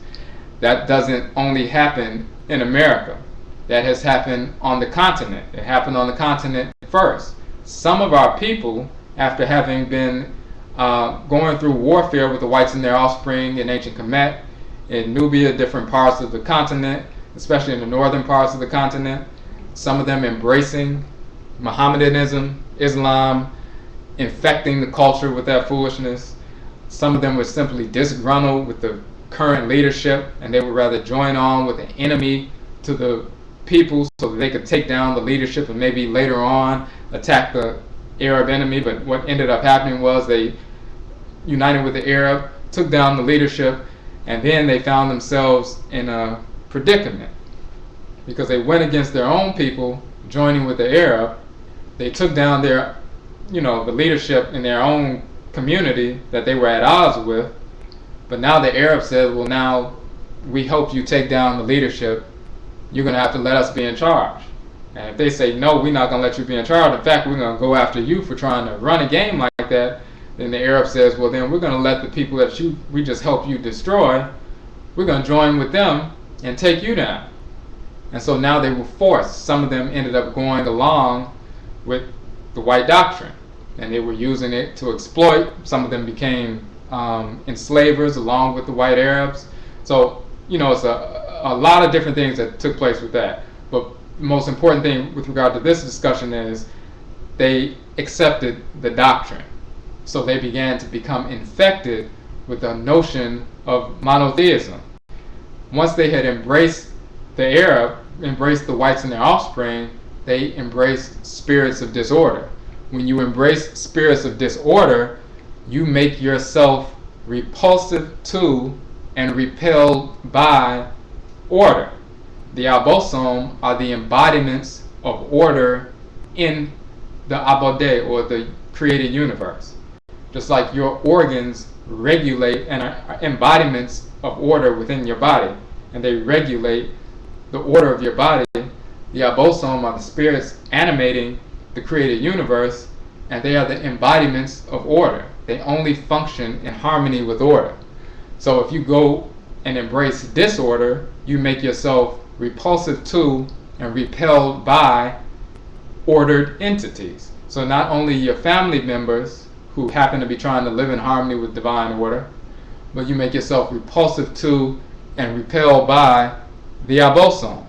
That doesn't only happen in America. That has happened on the continent. It happened on the continent first. Some of our people, after having been going through warfare with the whites and their offspring in ancient Kamit, in Nubia, different parts of the continent, especially in the northern parts of the continent, some of them embracing Mohammedanism, Islam, infecting the culture with that foolishness. Some of them were simply disgruntled with the current leadership, and they would rather join on with an enemy to the people so that they could take down the leadership and maybe later on attack the Arab enemy. But what ended up happening was they united with the Arab, took down the leadership, and then they found themselves in a predicament because they went against their own people, joining with the Arab. They took down their, the leadership in their own community that they were at odds with. But now the Arab said, well, now we help you take down the leadership. You're going to have to let us be in charge. And if they say, no, we're not going to let you be in charge, in fact, we're going to go after you for trying to run a game like that, then the Arab says, well, then we're going to let the people that we just help you destroy, we're going to join with them and take you down. And so now they were forced. Some of them ended up going along with the white doctrine, and they were using it to exploit. Some of them became enslavers along with the white Arabs. So, it's a lot of different things that took place with that. But the most important thing with regard to this discussion is they accepted the doctrine. So they began to become infected with the notion of monotheism. Once they had embraced the Arab, embraced the whites and their offspring, they embraced spirits of disorder. When you embrace spirits of disorder, you make yourself repulsive to and repelled by order. The Abosom are the embodiments of order in the Abode, or the created universe. Just like your organs regulate and are embodiments of order within your body, and they regulate the order of your body, the Abosom are the spirits animating the created universe, and they are the embodiments of order. They only function in harmony with order. So if you go and embrace disorder, you make yourself repulsive to and repelled by ordered entities. So not only your family members who happen to be trying to live in harmony with divine order, but you make yourself repulsive to and repelled by the Abosom.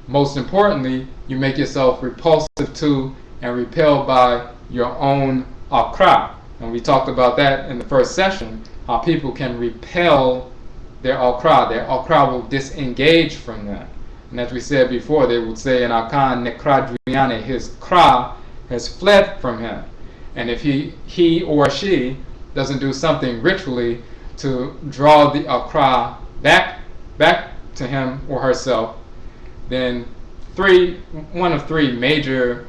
Most importantly, you make yourself repulsive to and repelled by your own Akra. And we talked about that in the first session, how people can repel their Akra. Their Akra will disengage from them. And as we said before, they would say in Akan, Nekradriane, his Kra has fled from him. And if he or she doesn't do something ritually to draw the Akra back to him or herself, then one of three major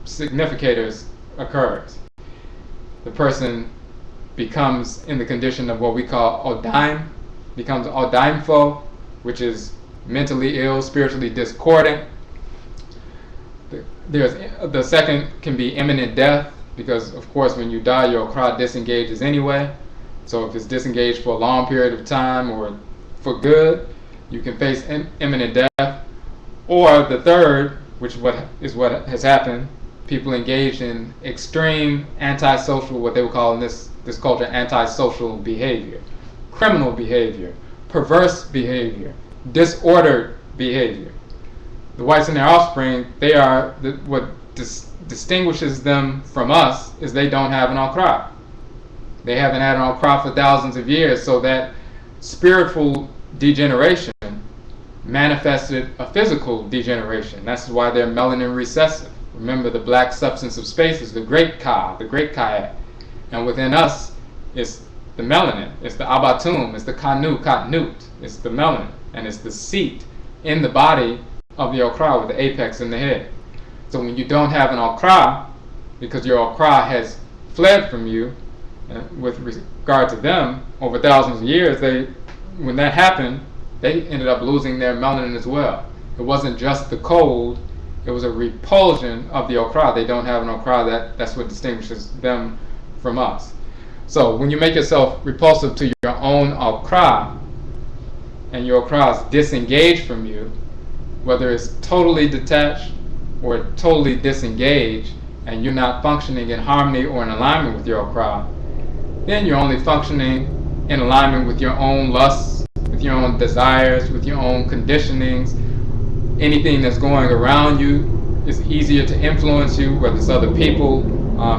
significators occurs. The person becomes in the condition of what we call Odaim, becomes Odaimfo, which is mentally ill, spiritually discordant. The second can be imminent death, because of course when you die your Akra disengages anyway. So if it's disengaged for a long period of time or for good, you can face imminent death. Or the third, which is what has happened, people engaged in extreme antisocial, what they would call in this culture, antisocial behavior, criminal behavior, perverse behavior, disordered behavior. The whites and their offspring, they are what distinguishes them from us is they don't have an Akra. They haven't had an Akra for thousands of years, so that spiritual degeneration manifested a physical degeneration. That's why they're melanin recessive. Remember, the black substance of space is the great Ka, the great Kayat. And within us, it's the melanin, it's the Abatum, it's the Katnut, it's the melanin, and it's the seat in the body of the Akra with the apex in the head. So when you don't have an Akra, because your Akra has fled from you, with regard to them, over thousands of years, when that happened, they ended up losing their melanin as well. It wasn't just the cold, it was a repulsion of the Akra. They don't have an Akra, that's what distinguishes them from us. So when you make yourself repulsive to your own Akra, and your Akra is disengaged from you, whether it's totally detached or totally disengaged, and you're not functioning in harmony or in alignment with your Akra, then you're only functioning in alignment with your own lusts, with your own desires, with your own conditionings. Anything that's going around you is easier to influence you, whether it's other people,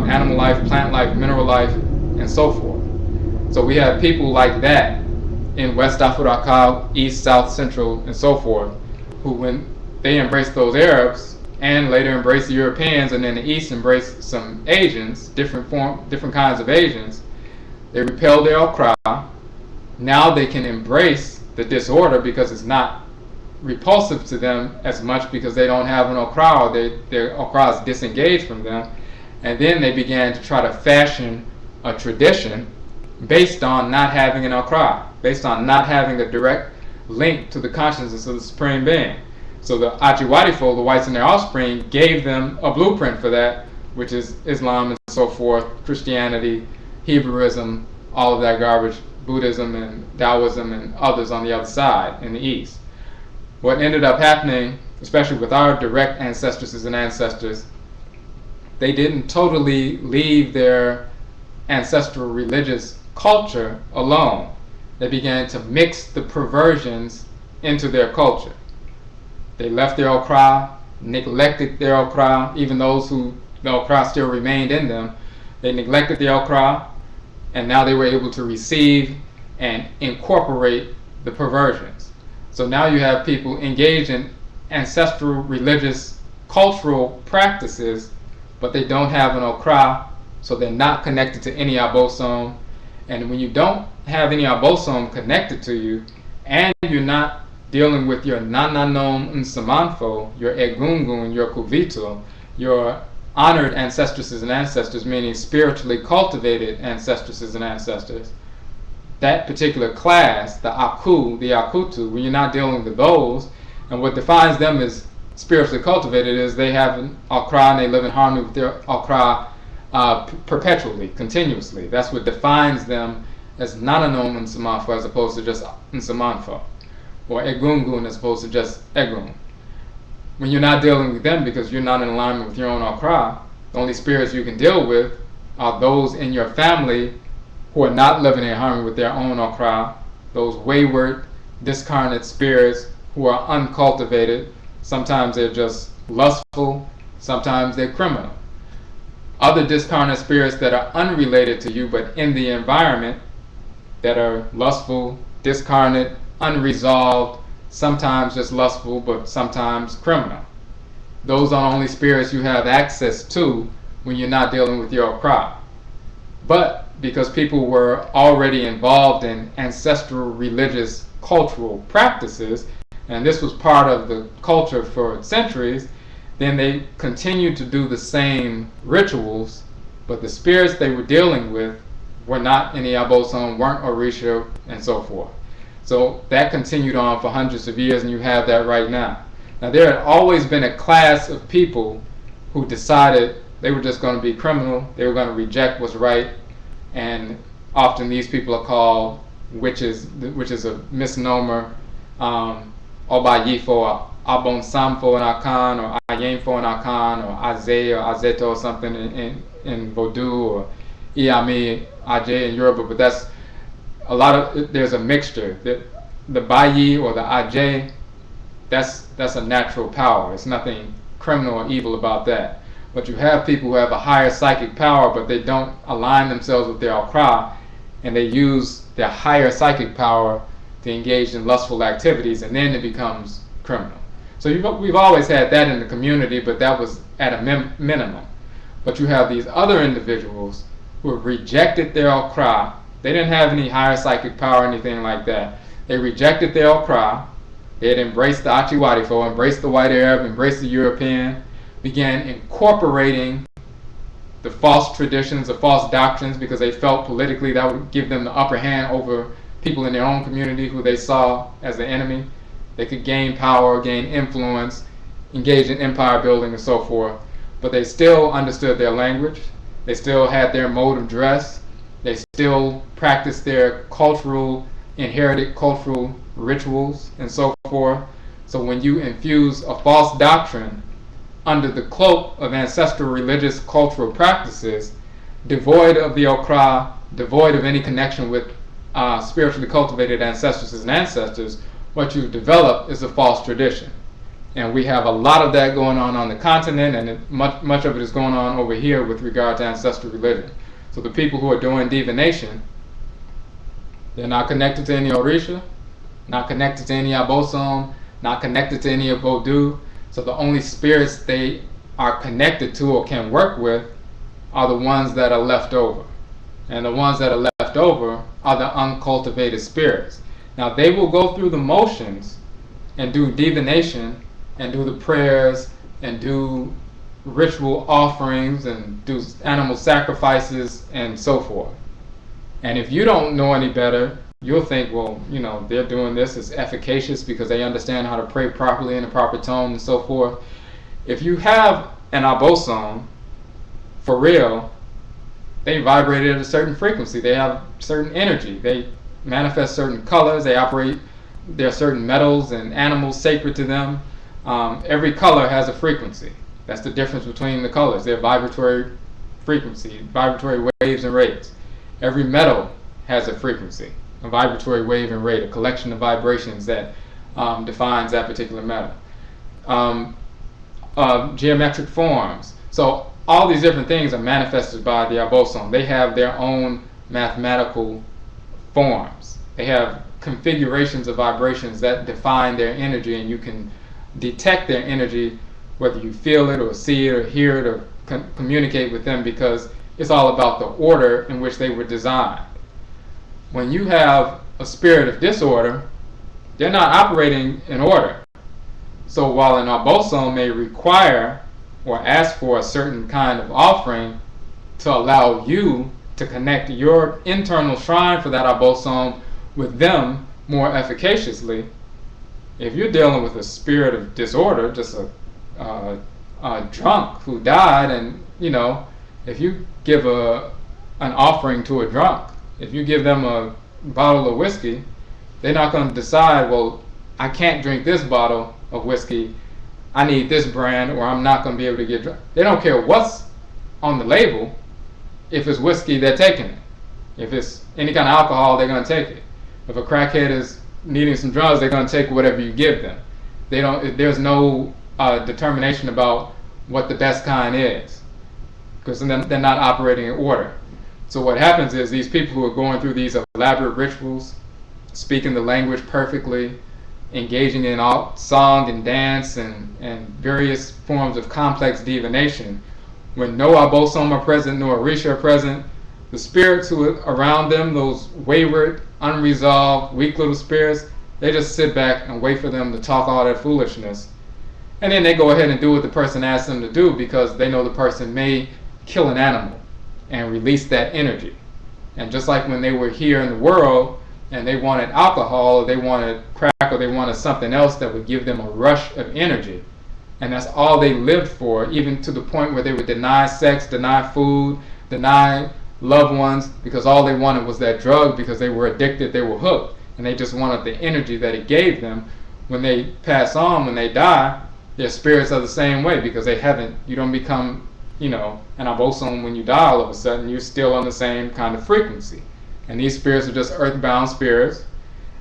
animal life, plant life, mineral life, and so forth. So we have people like that in West Africa, East, South, Central, and so forth, who when they embraced those Arabs and later embraced the Europeans, and then the East embraced some Asians, different kinds of Asians, they repelled their Akra. Now they can embrace the disorder because it's not repulsive to them as much, because they don't have an Akra, their Akra is disengaged from them. And then they began to try to fashion a tradition based on not having an Akra, based on not having a direct link to the consciousness of the Supreme Being. So the Odwirafo, the whites and their offspring, gave them a blueprint for that, which is Islam and so forth, Christianity, Hebrewism, all of that garbage, Buddhism and Taoism and others on the other side in the East. What ended up happening, especially with our direct ancestresses and ancestors, they didn't totally leave their ancestral religious culture alone. They began to mix the perversions into their culture. They left their Okra, neglected their Okra, even those who the Okra still remained in them. They neglected the Okra, and now they were able to receive and incorporate the perversions. So now you have people engaged in ancestral religious cultural practices, but they don't have an Okra, so they're not connected to any Abosom. And when you don't have any Abosom connected to you, and you're not dealing with your Nanasom Nsamanfo, your Egungun, your Kuvito, your honored ancestresses and ancestors, meaning spiritually cultivated ancestresses and ancestors, that particular class, the Aku, the Akutu, when you're not dealing with those, and what defines them as spiritually cultivated is they have an Akra and they live in harmony with their Akra perpetually, continuously. That's what defines them as Nananom Nsamanfo as opposed to just Nsamanfo, or Egungun as opposed to just Egun. When you're not dealing with them because you're not in alignment with your own Akra, the only spirits you can deal with are those in your family who are not living in harmony with their own Akra, those wayward, discarnate spirits who are uncultivated. Sometimes they're just lustful, sometimes they're criminal. Other discarnate spirits that are unrelated to you but in the environment, that are lustful, discarnate, unresolved, sometimes just lustful but sometimes criminal. Those are only spirits you have access to when you're not dealing with your Akra. But because people were already involved in ancestral religious cultural practices, and this was part of the culture for centuries, then they continued to do the same rituals, but the spirits they were dealing with were not any Abosom, weren't Orisha, and so forth. So that continued on for hundreds of years, and you have that right now. Now there had always been a class of people who decided they were just going to be criminal, they were going to reject what's right, and often these people are called witches, which is a misnomer. Obayifo, Abonsamfo and Akan, or Ayemfo and Akan, or Aze or Azeto or something in Vodou, or Iami, Ajay in Yoruba, but that's a lot of, there's a mixture. The Bayi or the Ajay, that's a natural power. It's nothing criminal or evil about that. But you have people who have a higher psychic power, but they don't align themselves with their Akra, and they use their higher psychic power to engage in lustful activities, and then it becomes criminal. So we've always had that in the community, but that was at a minimum. But you have these other individuals who have rejected their Akra. They didn't have any higher psychic power or anything like that. They rejected their Akra. They had embraced the Odwirafo, embraced the white Arab, embraced the European, began incorporating the false traditions, the false doctrines, because they felt politically that would give them the upper hand over people in their own community who they saw as the enemy. They could gain power, gain influence, engage in empire building and so forth. But they still understood their language. They still had their mode of dress. They still practiced their inherited cultural rituals and so forth. So when you infuse a false doctrine under the cloak of ancestral religious cultural practices, devoid of the Okra, devoid of any connection with spiritually cultivated ancestresses and ancestors, what you've developed is a false tradition. And we have a lot of that going on the continent, and much of it is going on over here with regard to ancestral religion. So the people who are doing divination, they're not connected to any Orisha, not connected to any Abosom, not connected to any of Vodou. So the only spirits they are connected to or can work with are the ones that are left over. And the ones that are left over are the uncultivated spirits. Now they will go through the motions and do divination and do the prayers and do ritual offerings and do animal sacrifices and so forth. And if you don't know any better, you'll think, well, they're doing this as efficacious because they understand how to pray properly in a proper tone and so forth. If you have an Abosom, for real, they vibrate at a certain frequency. They have certain energy. They manifest certain colors. There are certain metals and animals sacred to them. Every color has a frequency. That's the difference between the colors. They're vibratory frequency, vibratory waves and rates. Every metal has a frequency, a vibratory wave and rate, a collection of vibrations that defines that particular metal. Geometric forms. So all these different things are manifested by the Abosom. They have their own mathematical forms. They have configurations of vibrations that define their energy, and you can detect their energy whether you feel it or see it or hear it or communicate with them, because it's all about the order in which they were designed. When you have a spirit of disorder, they're not operating in order. So while an Abosom may require or ask for a certain kind of offering to allow you to connect your internal shrine for that Abosom with them more efficaciously, if you're dealing with a spirit of disorder, just a drunk who died, and if you give an offering to a drunk, if you give them a bottle of whiskey, they're not going to decide, well, I can't drink this bottle of whiskey, I need this brand, or I'm not going to be able to get drunk. They don't care what's on the label. If it's whiskey, they're taking it. If it's any kind of alcohol, they're going to take it. If a crackhead is needing some drugs, they're going to take whatever you give them. There's no determination about what the best kind is, because they're not operating in order. So what happens is these people who are going through these elaborate rituals, speaking the language perfectly, engaging in all song and dance and various forms of complex divination, when no Abosom are present, no Orisha are present, the spirits who are around them, those wayward, unresolved, weak little spirits, they just sit back and wait for them to talk all that foolishness. And then they go ahead and do what the person asks them to do, because they know the person may kill an animal and release that energy. And just like when they were here in the world and they wanted alcohol, or they wanted crack, or they wanted something else that would give them a rush of energy, and that's all they lived for, even to the point where they would deny sex, deny food, deny loved ones, because all they wanted was that drug, because they were addicted, they were hooked, and they just wanted the energy that it gave them. When they pass on, when they die, their spirits are the same way, because you don't become an Abosom when you die all of a sudden. You're still on the same kind of frequency. And these spirits are just earthbound spirits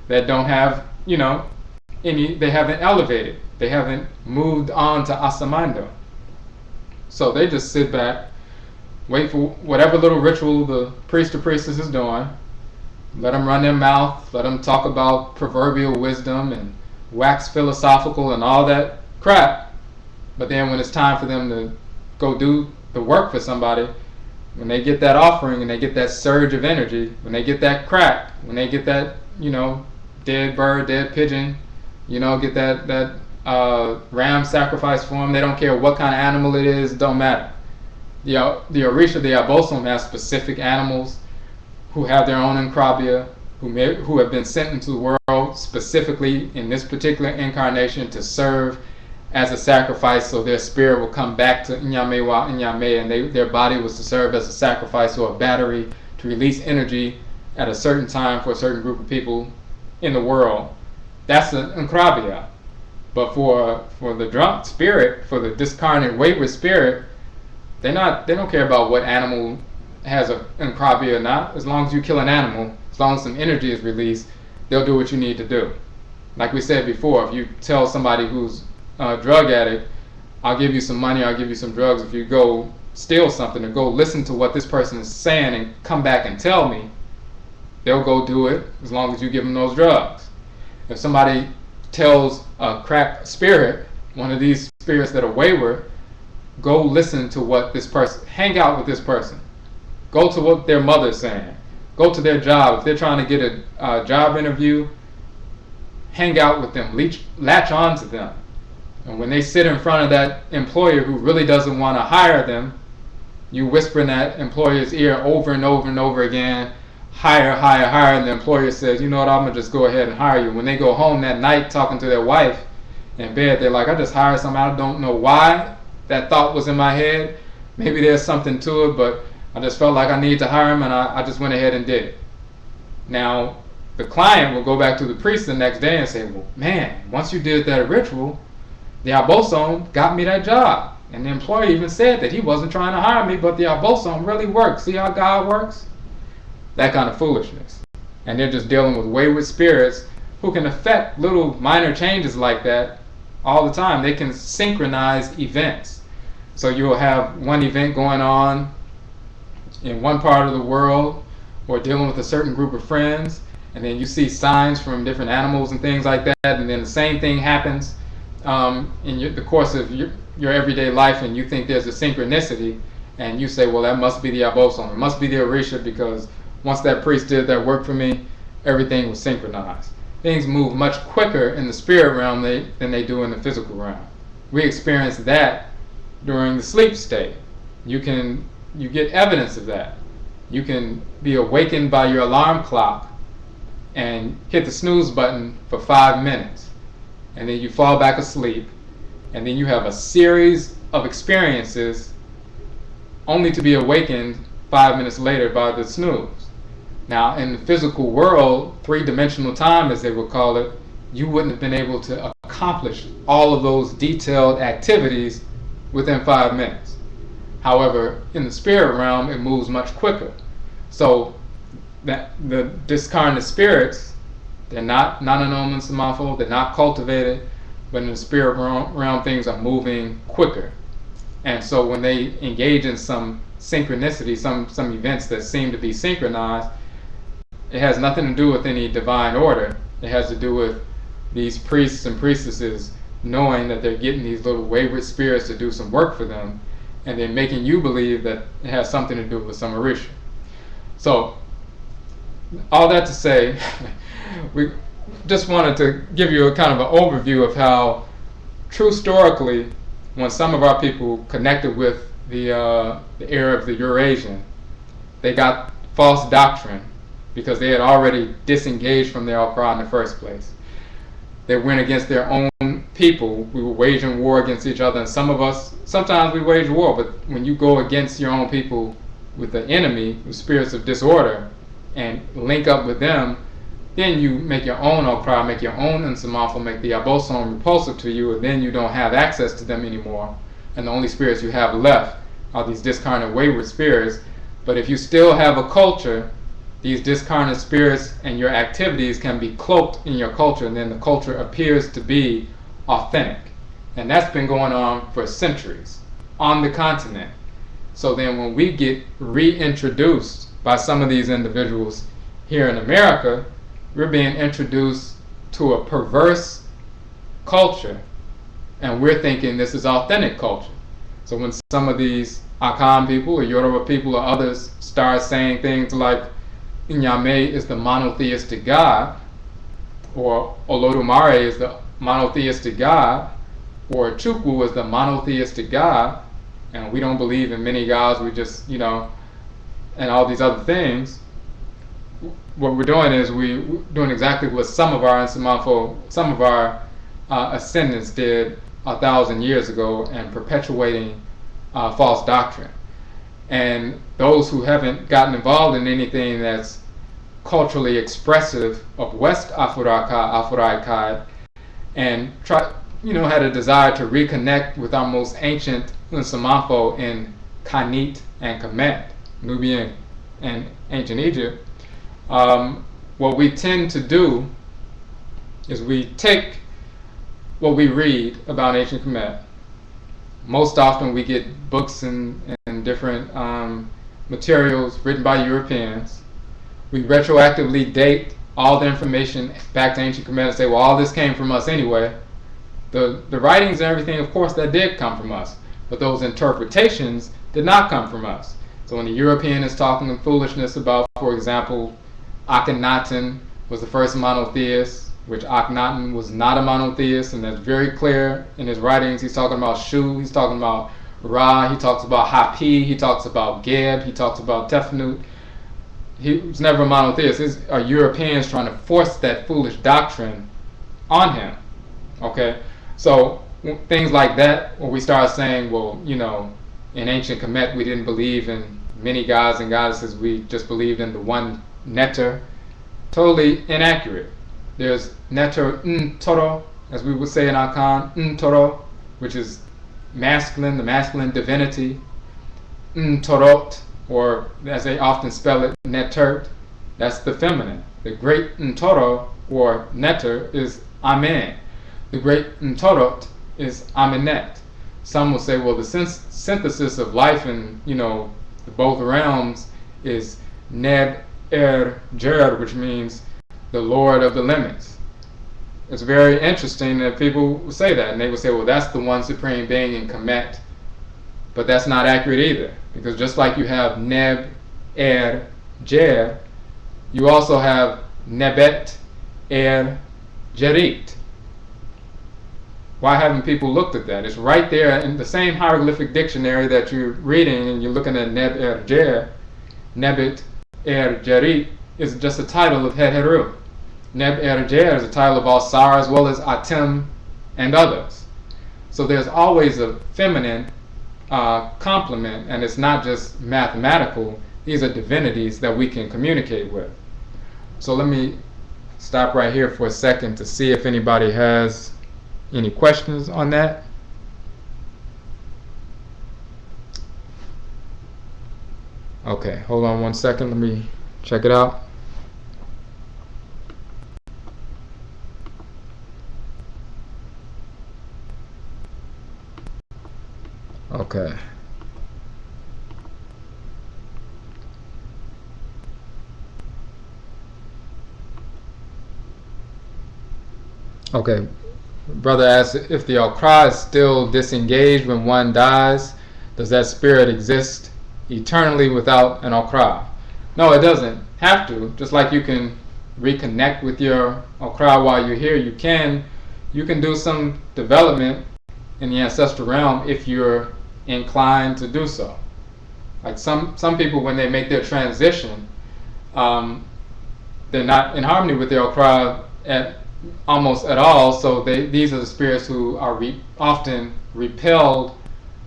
that don't have, they haven't elevated. They haven't moved on to Asamando. So they just sit back, wait for whatever little ritual the priest or priestess is doing, let them run their mouth, let them talk about proverbial wisdom and wax philosophical and all that crap. But then when it's time for them to go do the work for somebody, when they get that offering and they get that surge of energy, when they get that crack, when they get that, dead bird, dead pigeon, get that ram sacrifice for them, they don't care what kind of animal it is, it don't matter. The Orisha, the Abosom, have specific animals who have their own NKWAMUA, who have been sent into the world specifically in this particular incarnation to serve as a sacrifice, so their spirit will come back to Nyame, and their body was to serve as a sacrifice or a battery to release energy at a certain time for a certain group of people in the world. That's an NKWAMUA. But for the drunk spirit, for the discarnate wayward spirit, they don't care about what animal has an NKWAMUA or not. As long as you kill an animal, as long as some energy is released, they'll do what you need to do. Like we said before, if you tell somebody who's a drug addict, I'll give you some money, I'll give you some drugs if you go steal something, or go listen to what this person is saying and come back and tell me, they'll go do it as long as you give them those drugs. If somebody tells a cracked spirit, one of these spirits that are wayward, go listen to what this person, hang out with this person, go to what their mother's saying, go to their job. If they're trying to get a job interview, hang out with them, latch on to them. And when they sit in front of that employer who really doesn't want to hire them, you whisper in that employer's ear over and over and over again, hire, hire, hire, and the employer says, you know what, I'm going to just go ahead and hire you. When they go home that night talking to their wife in bed, they're like, I just hired somebody, I don't know why that thought was in my head. Maybe there's something to it, but I just felt like I needed to hire him, and I just went ahead and did it. Now, the client will go back to the priest the next day and say, well, man, once you did that ritual, the Abosom got me that job. And the employer even said that he wasn't trying to hire me, but the Abosom really works. See how God works? That kind of foolishness. And they're just dealing with wayward spirits who can affect little minor changes like that all the time. They can synchronize events. So you'll have one event going on in one part of the world, or dealing with a certain group of friends, and then you see signs from different animals and things like that, and then the same thing happens in the course of your everyday life, and you think there's a synchronicity, and you say, well, that must be the Abosom, it must be the Orisha, because once that priest did that work for me, everything was synchronized. Things move much quicker in the spirit realm than they do in the physical realm. We experience that during the sleep state. You get evidence of that. You can be awakened by your alarm clock and hit the snooze button for 5 minutes, and then you fall back asleep, and then you have a series of experiences only to be awakened 5 minutes later by the snooze. Now, in the physical world, three-dimensional time, as they would call it, you wouldn't have been able to accomplish all of those detailed activities within 5 minutes. However, in the spirit realm, it moves much quicker. So that the discarnate spirits, they're not Nanasom and Samafo, they're not cultivated, but in the spirit realm, things are moving quicker. And so when they engage in some synchronicity, some events that seem to be synchronized, it has nothing to do with any divine order. It has to do with these priests and priestesses knowing that they're getting these little wayward spirits to do some work for them, and then making you believe that it has something to do with some Orisha. So, all that to say, we just wanted to give you a kind of an overview of how, true historically, when some of our people connected with the era of the Eurasian, they got false doctrine because they had already disengaged from their AKRA in the first place. They went against their own people. We were waging war against each other, and some of us, sometimes we wage war, but when you go against your own people with the enemy, with spirits of disorder, and link up with them, then you make your own AKRA, make your own Nsamafo, make the Abosom repulsive to you, and then you don't have access to them anymore. And the only spirits you have left are these discarnate wayward spirits. But if you still have a culture, these discarnate spirits and your activities can be cloaked in your culture, and then the culture appears to be authentic. And that's been going on for centuries on the continent. So then when we get reintroduced by some of these individuals here in America, we're being introduced to a perverse culture, and we're thinking this is authentic culture. So when some of these Akan people or Yoruba people or others start saying things like Nyame is the monotheistic God, or Olodumare is the monotheistic God, or Chukwu is the monotheistic God, and we don't believe in many gods, we just, and all these other things, what we're doing is we're doing exactly what some of our ascendants did 1,000 years ago, and perpetuating false doctrine. And those who haven't gotten involved in anything that's culturally expressive of West Afuraitkaitnit, and had a desire to reconnect with our most ancient Nsamafo in Kamit and Kamit, Nubian and ancient Egypt, what we tend to do is we take what we read about ancient Kamit. Most often we get books and different materials written by Europeans. We retroactively date all the information back to ancient Kamit and say, well, all this came from us anyway. The writings and everything, of course, that did come from us, but those interpretations did not come from us. So when the European is talking foolishness about, for example, Akhenaten was the first monotheist, which Akhenaten was not a monotheist, and that's very clear in his writings. He's talking about Shu, he's talking about Ra, he talks about Hapi, he talks about Geb, he talks about Tefnut. He was never a monotheist. These are Europeans trying to force that foolish doctrine on him. Okay? So things like that, where we start saying, well, in ancient Kemet we didn't believe in many gods and goddesses, we just believed in the one Neter. Totally inaccurate. There's Neter Ntoro, as we would say in Akan, Ntoro, which is masculine, the masculine divinity. Ntorot, or as they often spell it, Netert, that's the feminine. The great Ntoro, or Neter, is Amen. The great Ntorot is Amenet. Some will say, well, the synthesis of life in, both realms is Neb Er Jer, which means the Lord of the limits. It's very interesting that people will say that, and they will say, well, that's the one supreme being in Kamit. But that's not accurate either, because just like you have Neb Er Jer, you also have Nebet Er Jerit. Why haven't people looked at that? It's right there in the same hieroglyphic dictionary that you're reading, and you're looking at Neb Er Jer. Nebet Er Jerit is just a title of Het Heru. Neb Er Jer is a title of Alsar as well as Atem and others. So there's always a feminine complement, and it's not just mathematical. These are divinities that we can communicate with. So let me stop right here for a second to see if anybody has any questions on that. Okay, hold on one second. Let me check it out. Okay. Okay. Brother asks, if the Akra is still disengaged when one dies, does that spirit exist eternally without an Akra? No, it doesn't have to. Just like you can reconnect with your Akra while you're here, you can do some development in the ancestral realm if you're inclined to do so. Like some people, when they make their transition, they're not in harmony with their Akra almost at all, so these are the spirits who are often repelled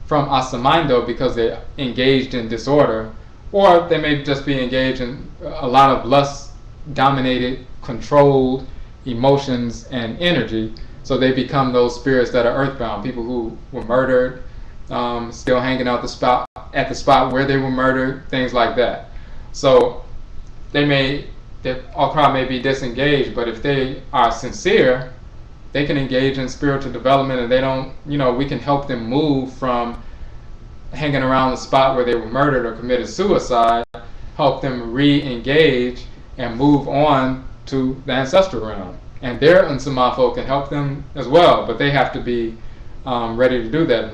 from Asamando because they're engaged in disorder, or they may just be engaged in a lot of lust-dominated, controlled emotions and energy, so they become those spirits that are earthbound, people who were murdered, still hanging out at the spot where they were murdered, things like that. So their Akra may be disengaged, but if they are sincere, they can engage in spiritual development, and they don't, we can help them move from hanging around the spot where they were murdered or committed suicide, help them re-engage and move on to the ancestral realm. And their Nsamafo can help them as well, but they have to be ready to do that.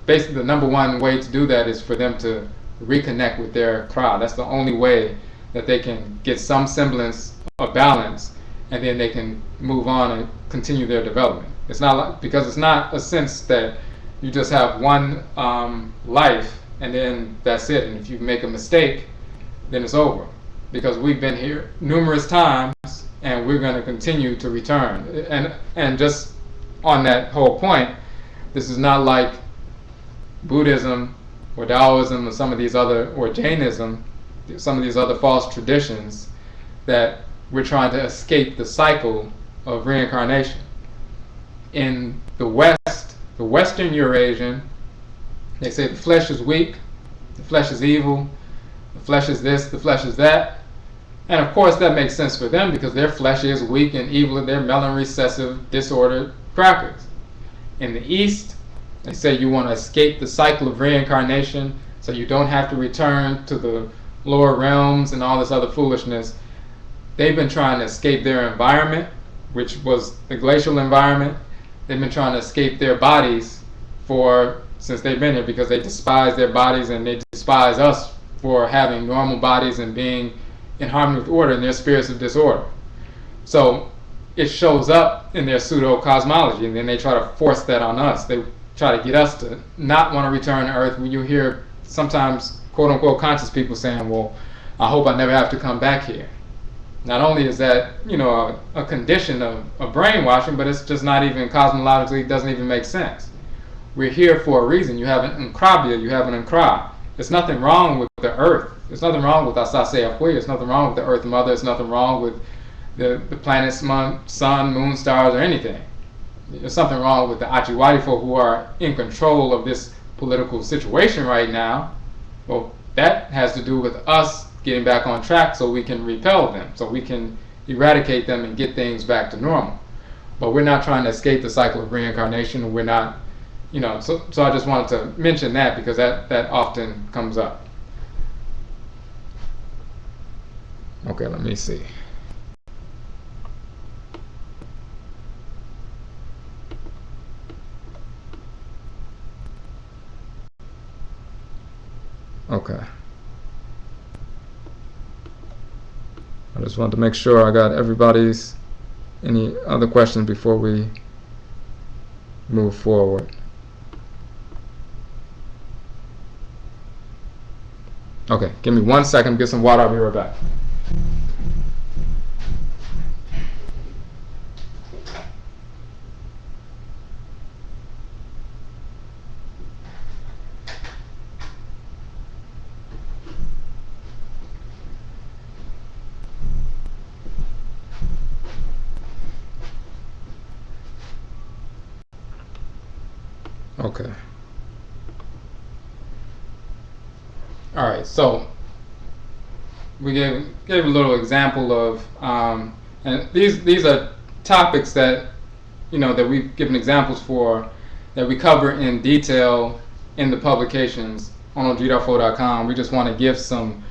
Basically the number one way to do that is for them to reconnect with their Akra. That's the only way that they can get some semblance of balance, and then they can move on and continue their development. It's not because it's not a sense that you just have one life and then that's it, and if you make a mistake, then it's over. Because we've been here numerous times, and we're going to continue to return. And just on that whole point, this is not like Buddhism or Taoism or some of these other, or Jainism, some of these other false traditions, that we're trying to escape the cycle of reincarnation. In the West, the Western Eurasian, they say the flesh is weak, the flesh is evil, the flesh is this, the flesh is that. And of course that makes sense for them because their flesh is weak and evil, and they're melon recessive, disordered crackers. In the East, they say you want to escape the cycle of reincarnation so you don't have to return to the lower realms and all this other foolishness. They've been trying to escape their environment, which was the glacial environment. They've been trying to escape their bodies since they've been here, because they despise their bodies and they despise us for having normal bodies and being in harmony with order, and their spirits of disorder. So it shows up in their pseudo-cosmology, and then they try to force that on us. They try to get us to not want to return to Earth. When you hear sometimes quote-unquote conscious people saying, well, I hope I never have to come back here. Not only is that, a condition of brainwashing, but it's just not even cosmologically, it doesn't even make sense. We're here for a reason. You have an Nkrabia, you have an Nkra. There's nothing wrong with the Earth. There's nothing wrong with Asase Afwe. There's nothing wrong with the Earth Mother. There's nothing wrong with the planets, sun, moon, stars, or anything. there's something wrong with the Odwirafo who are in control of this political situation right now. Well, that has to do with us getting back on track so we can repel them, so we can eradicate them and get things back to normal. But we're not trying to escape the cycle of reincarnation. We're not, so I just wanted to mention that because that often comes up. Okay, let me see. Okay. I just wanted to make sure I got everybody's, any other questions before we move forward. Okay, give me 1 second, get some water, I'll be right back. Okay. All right. So we gave a little example of, and these are topics that that we've given examples for, that we cover in detail in the publications on Odwirafo.com. We just want to give some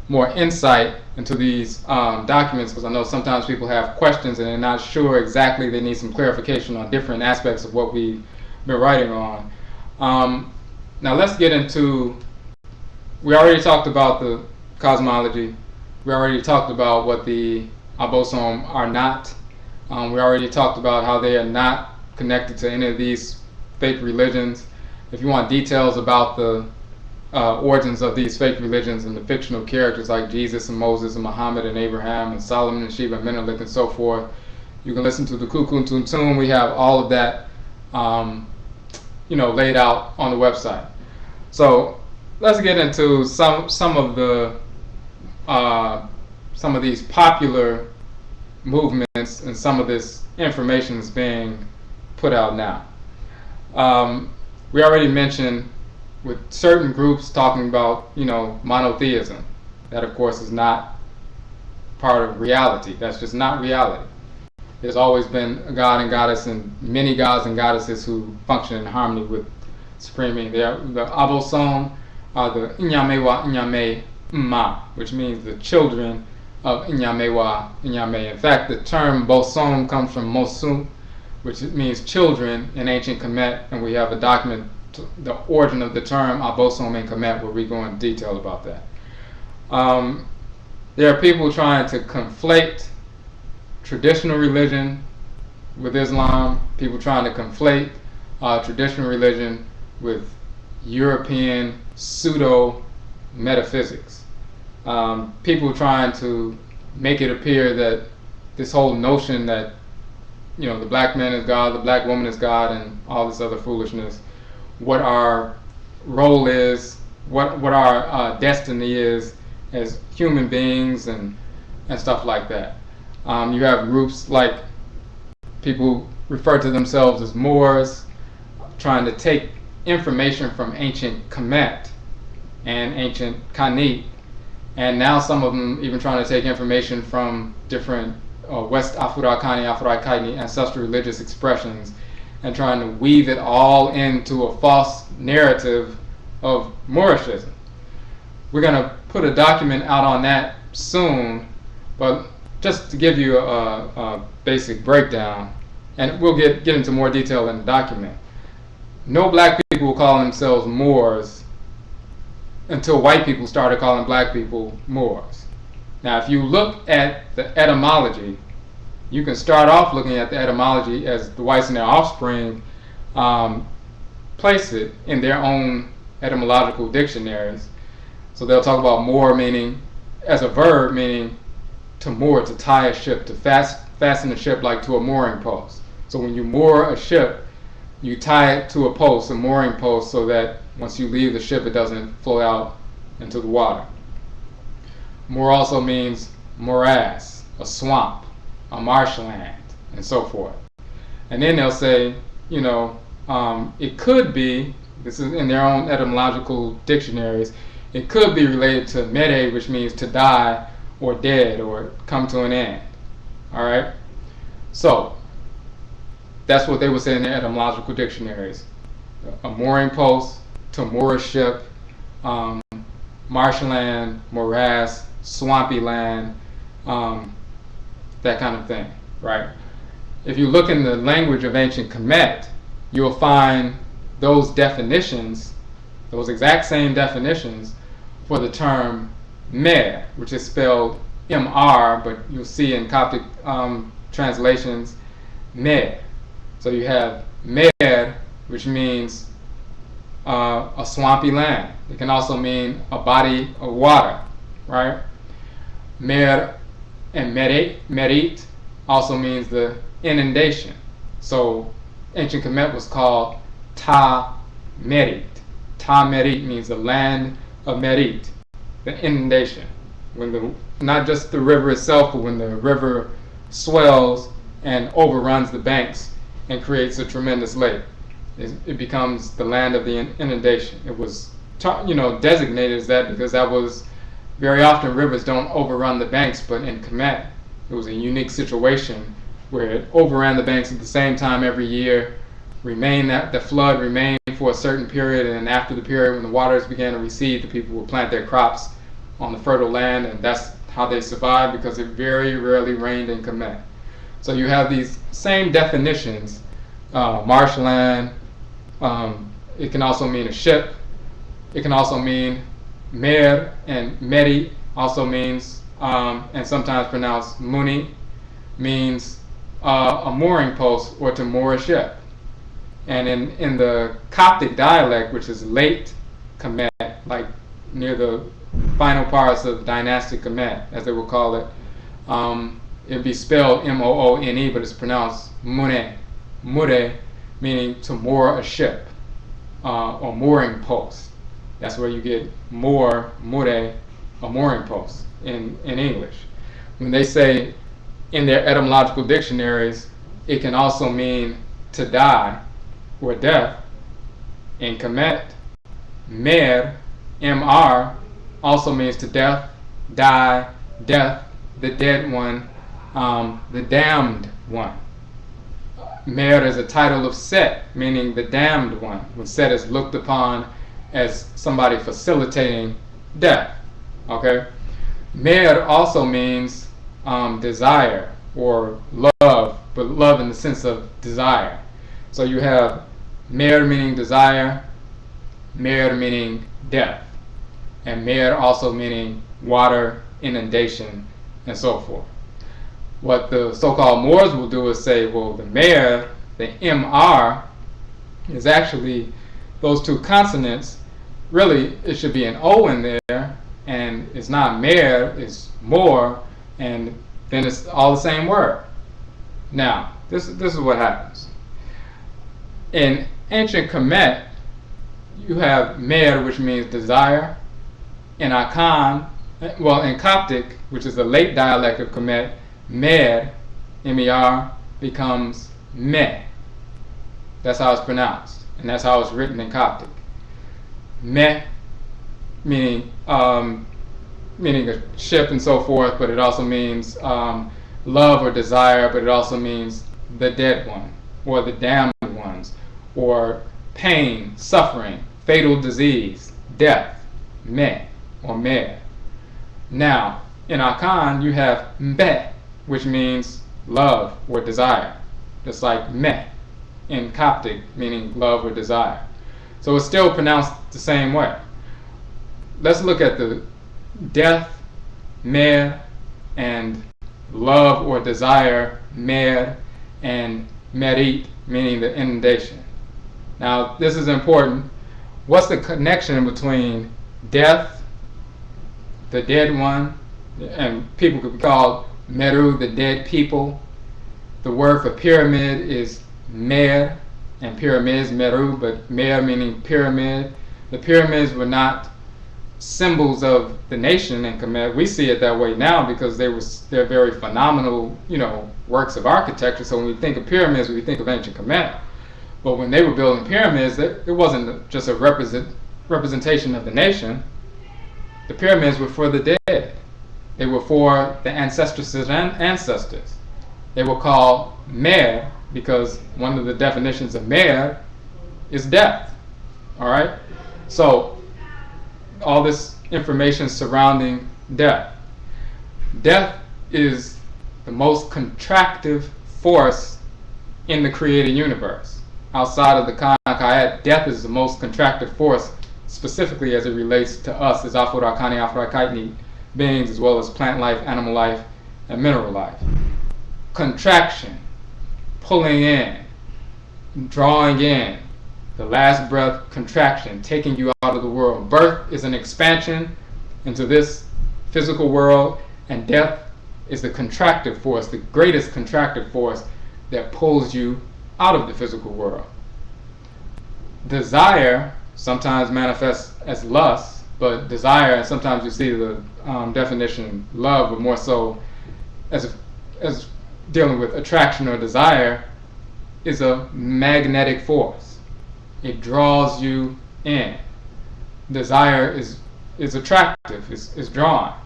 more insight into these documents because I know sometimes people have questions and they're not sure exactly. They need some clarification on different aspects of what we've been writing on. Now let's get into, we already talked about the cosmology. We already talked about what the Abosom are not. We already talked about how they are not connected to any of these fake religions. If you want details about the origins of these fake religions and the fictional characters like Jesus and Moses and Muhammad and Abraham and Solomon and Sheba and Menelik and so forth, you can listen to the Kukun Tuntun. We have all of that laid out on the website. So let's get into some of these popular movements and some of this information is being put out now. We already mentioned with certain groups talking about monotheism. That of course is not part of reality. That's just not reality. There's always been a god and goddess and many gods and goddesses who function in harmony with supreme being. The Abosom are the MMARA, which means the children of Nyame. In fact, the term Bosom comes from Mosum, which means children in ancient Kamit, and we have a document, the origin of the term Abosom in Kamit, where we go into detail about that. There are people trying to conflate traditional religion with Islam, people trying to conflate traditional religion with European pseudo-metaphysics. People trying to make it appear that this whole notion that the black man is God, the black woman is God, and all this other foolishness, what our role is, what our destiny is as human beings and stuff like that. You have groups like people who refer to themselves as Moors, trying to take information from ancient Kamit and ancient Kanit, and now some of them even trying to take information from different West Afurakani, Afuraitkaitnit ancestral religious expressions and trying to weave it all into a false narrative of Moorishism. We're going to put a document out on that soon, but just to give you a basic breakdown, and we'll get into more detail in the document. No black people will call themselves Moors until white people started calling black people Moors. Now, if you look at the etymology, you can start off looking at the etymology as the whites and their offspring place it in their own etymological dictionaries. So they'll talk about moor meaning, as a verb, meaning to moor, to tie a ship, to fasten a ship like to a mooring post. So when you moor a ship, you tie it to a post, a mooring post, so that once you leave the ship, it doesn't float out into the water. Moor also means morass, a swamp, a marshland, and so forth. And then they'll say, it could be, this is in their own etymological dictionaries, it could be related to mere, which means to die or dead or come to an end. All right? So, that's what they would say in their etymological dictionaries. A mooring post, to moor a ship, marshland, morass, swampy land, that kind of thing, right? If you look in the language of ancient Kamit, you'll find those definitions, those exact same definitions for the term mer, which is spelled MR, but you'll see in Coptic translations, mer. So you have mer, which means a swampy land. It can also mean a body of water, right? Mer and merit also means the inundation. So ancient Kemet was called Ta Merit. Ta Merit means the land of Merit, the inundation. When not just the river itself, but when the river swells and overruns the banks and creates a tremendous lake. It becomes the land of the inundation. It was designated as that because that was very often rivers don't overrun the banks, but in Kemet it was a unique situation where it overran the banks at the same time every year, the flood remained for a certain period, and then after the period when the waters began to recede, the people would plant their crops on the fertile land, and that's how they survived because it very rarely rained in Kemet. So you have these same definitions, marshland, it can also mean a ship, it can also mean mer, and meri also means, and sometimes pronounced muni, means a mooring post or to moor a ship. And in the Coptic dialect, which is late Kemet, like near the final parts of dynastic Kemet, as they will call it, it'd be spelled M-O-O-N-E, but it's pronounced mune, mure, meaning to moor a ship, or mooring post. That's where you get moor, mure, a mooring post in English. When they say in their etymological dictionaries, it can also mean to die or death. In Kemet, mer, mr, also means to death, die, death, the dead one, the damned one. Mer is a title of Set, meaning the damned one, when Set is looked upon as somebody facilitating death. Okay? Mer also means desire or love, but love in the sense of desire. So you have mer meaning desire, mer meaning death, and mer also meaning water, inundation, and so forth. What the so-called Moors will do is say, well, the mer, the MR, is actually those two consonants. Really, it should be an O in there, and it's not mer, it's more, and then it's all the same word. Now, this is what happens. In ancient Kemet, you have mer, which means desire. In Akan, in Coptic, which is the late dialect of Kemet, mer, M-E-R, becomes meh. That's how it's pronounced, and that's how it's written in Coptic. Meh, meaning a ship and so forth, but it also means love or desire, but it also means the dead one, or the damned ones, or pain, suffering, fatal disease, death, meh, or mer. Now, in Akan, you have mbe, which means love or desire, just like meh in Coptic, meaning love or desire. So it's still pronounced the same way. Let's look at the death, mer, and love or desire, mer, and merit, meaning the inundation. Now, this is important. What's the connection between death, the dead one, and people could be called meru, the dead people? The word for pyramid is mer, and pyramids, meru, but mer meaning pyramid. The pyramids were not symbols of the nation in Kamit. We see it that way now because they're very phenomenal, works of architecture. So when we think of pyramids, we think of ancient Kamit. But when they were building pyramids, it wasn't just a representation of the nation. The pyramids were for the dead. They were for the ancestors' ancestors. They were called Mer because one of the definitions of Mer is death. All right? So all this information surrounding death. Death is the most contractive force in the created universe. Outside of the Kayat, death is the most contractive force, specifically as it relates to us as Afurakani, Afuraitkaitnit beings, as well as plant life, animal life, and mineral life. Contraction, pulling in, drawing in, the last breath, contraction, taking you out of the world. Birth is an expansion into this physical world, and death is the contractive force, the greatest contractive force that pulls you out of the physical world. Desire sometimes manifests as lust, but desire, and sometimes you see the definition love, but more so as dealing with attraction or desire, is a magnetic force. It draws you in. Desire is attractive, is drawn.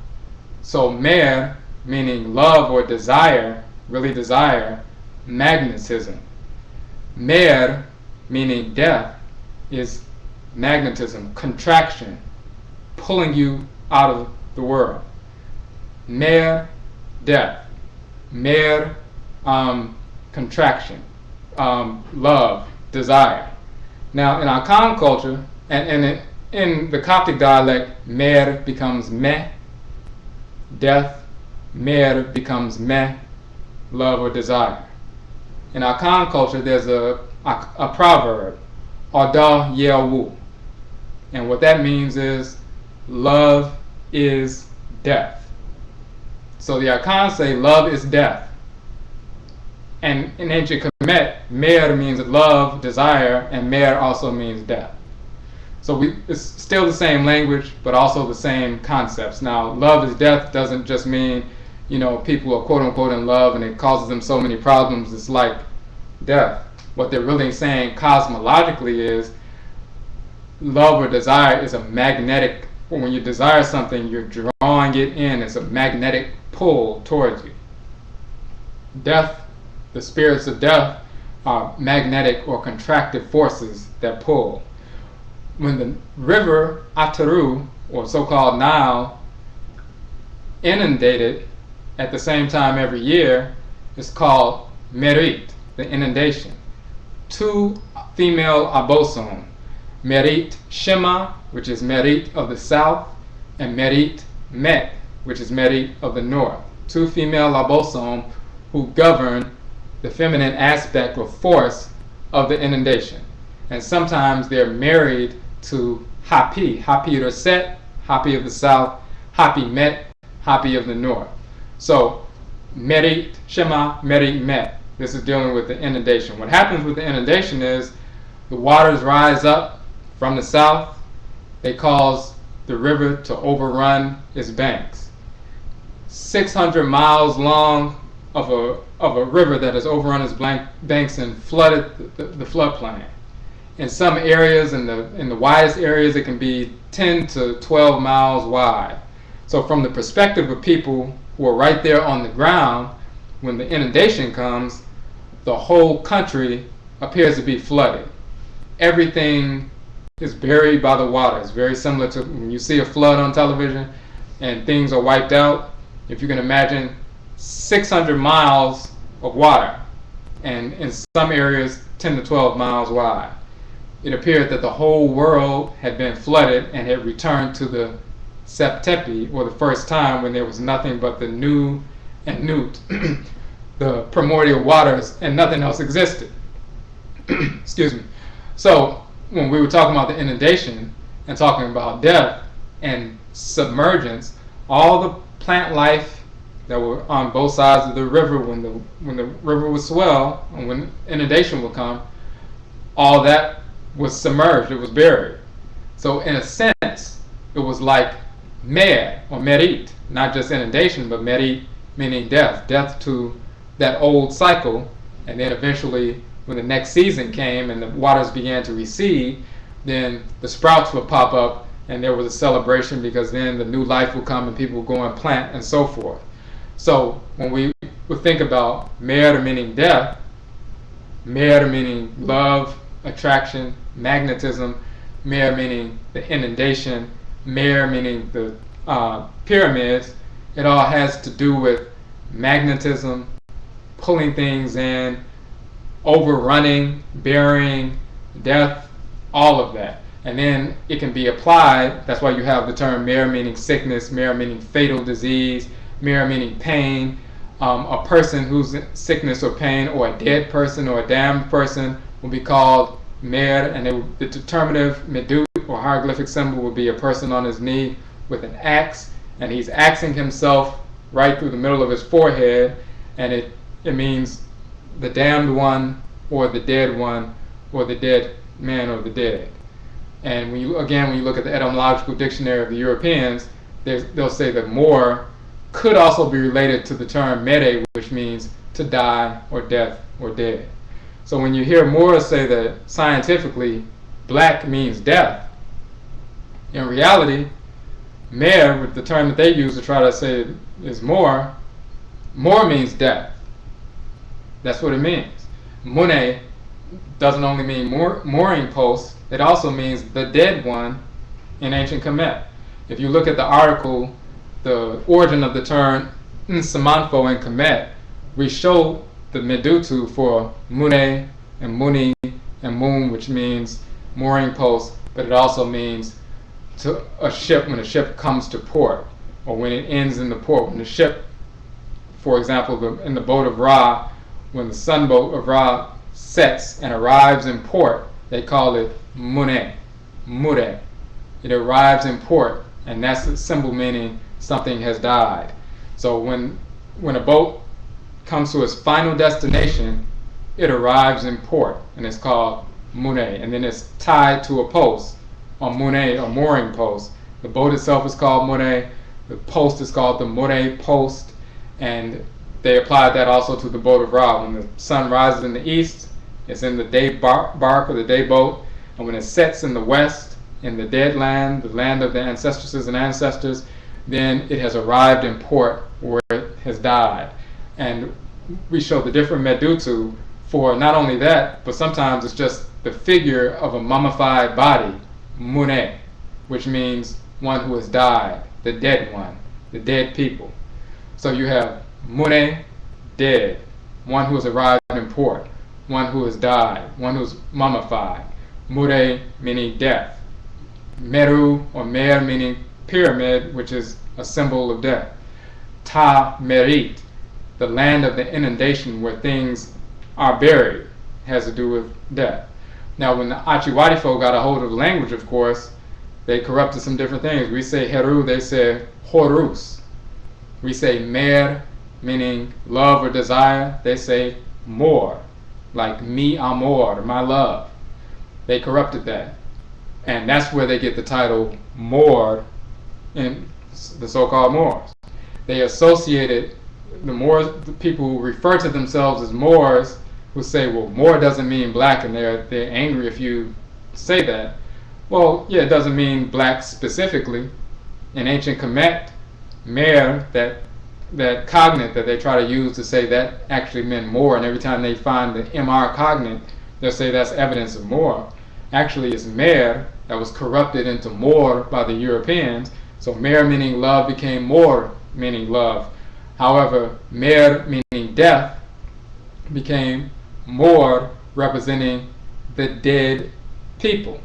So mer, meaning love or desire, really desire, magnetism. Mer, meaning death, is magnetism, contraction, pulling you out of the world. Mer, death. Mer, contraction, love, desire. Now in our Akan culture, and in the Coptic dialect, mer becomes meh, death. Mer becomes meh, love or desire. In our Akan culture, there's a proverb, Oda Yewu. And what that means is, love is death. So the Akan say, love is death. And in ancient Kamit, mer means love, desire, and mer also means death. So it's still the same language, but also the same concepts. Now, love is death doesn't just mean, people are quote unquote in love and it causes them so many problems, it's like death. What they're really saying cosmologically is love or desire is a magnetic, when you desire something, you're drawing it in. It's a magnetic pull towards you. Death, the spirits of death, are magnetic or contractive forces that pull. When the river Ataru, or so-called Nile, inundated at the same time every year, it's called Merit, the inundation. 2 female Abosom, Merit Shema, which is Merit of the south, and Merit Met, which is Merit of the north. 2 female Abosom who govern the feminine aspect or force of the inundation. And sometimes they're married to Hapi Reset, Hapi of the south, Hapi Met, Hapi of the north. So Merit Shema, Merit Met. This is dealing with the inundation. What happens with the inundation is the waters rise up from the south. They cause the river to overrun its banks. 600 miles long of a river that has overrun its banks and flooded the floodplain. In some areas, in the widest areas, it can be 10 to 12 miles wide. So from the perspective of people who are right there on the ground, when the inundation comes, the whole country appears to be flooded. Everything is buried by the water. It's very similar to when you see a flood on television and things are wiped out. If you can imagine 600 miles of water, and in some areas 10 to 12 miles wide. It appeared that the whole world had been flooded and had returned to the Septepi, or the first time when there was nothing but the Nu and Nut, the primordial waters, and nothing else existed. Excuse me. So when we were talking about the inundation and talking about death and submergence, all the plant life that were on both sides of the river, when the river would swell and when inundation would come, all that was submerged, it was buried. So in a sense, it was like mer or merit, not just inundation, but merit meaning death, death to that old cycle. And then eventually, when the next season came and the waters began to recede, then the sprouts would pop up, and there was a celebration because then the new life will come and people will go and plant and so forth. So when we would think about mer meaning death, mer meaning love, attraction, magnetism, mer meaning the inundation, mer meaning the pyramids, it all has to do with magnetism, pulling things in, overrunning, burying, death, all of that. And then it can be applied, that's why you have the term mer meaning sickness, mer meaning fatal disease, mer meaning pain. A person who's in sickness or pain, or a dead person or a damned person will be called mer, and the determinative medut or hieroglyphic symbol will be a person on his knee with an axe, and he's axing himself right through the middle of his forehead, and it means the damned one or the dead one or the dead man or the dead. And when you look at the etymological dictionary of the Europeans, they'll say that Moor could also be related to the term mere, which means to die or death or dead. So when you hear Moor say that scientifically black means death, in reality, mer, with the term that they use to try to say it is Moor means death. That's what it means. Mune doesn't only mean mooring post, it also means the dead one in ancient Kamit. If you look at the article, the origin of the term Nsamanfo in Kamit, we show the medutu for mune and muni and moon, which means mooring post, but it also means to a ship when a ship comes to port, or when it ends in the port. When the ship, for example, in the boat of Ra, when the sunboat of Ra sets and arrives in port, they call it mune, mure. It arrives in port, and that's the symbol meaning something has died. So when a boat comes to its final destination, it arrives in port, and it's called mune, and then it's tied to a post, or mune, or mooring post. The boat itself is called mune, the post is called the mure post, and they applied that also to the boat of Ra. When the sun rises in the east, it's in the day bark or the day boat, and when it sets in the west, in the dead land, the land of the ancestresses and ancestors, then it has arrived in port where it has died. And we show the different medutu for not only that, but sometimes it's just the figure of a mummified body, mune, which means one who has died, the dead one, the dead people. So you have mune, dead, one who has arrived in port, one who has died, one who's mummified. Mure meaning death. Meru or mer meaning pyramid, which is a symbol of death. Ta merit, the land of the inundation where things are buried, has to do with death. Now when the Odwirafo got a hold of the language, of course, they corrupted some different things. We say heru, they say horus. We say mer, meaning love or desire, they say more, like mi amor, my love. They corrupted that. And that's where they get the title Moor in the so-called Moors. They associated the Moors, the people who refer to themselves as Moors, who say, well, Moor doesn't mean black, and they're angry if you say that. Well, yeah, it doesn't mean black specifically. In ancient Kamit, mer, that cognate that they try to use to say that actually meant Moor, and every time they find the MR cognate, they'll say that's evidence of Moor. Actually, it's mer that was corrupted into Moor by the Europeans. So mer meaning love became Moor meaning love. However, mer meaning death became Moor, representing the dead people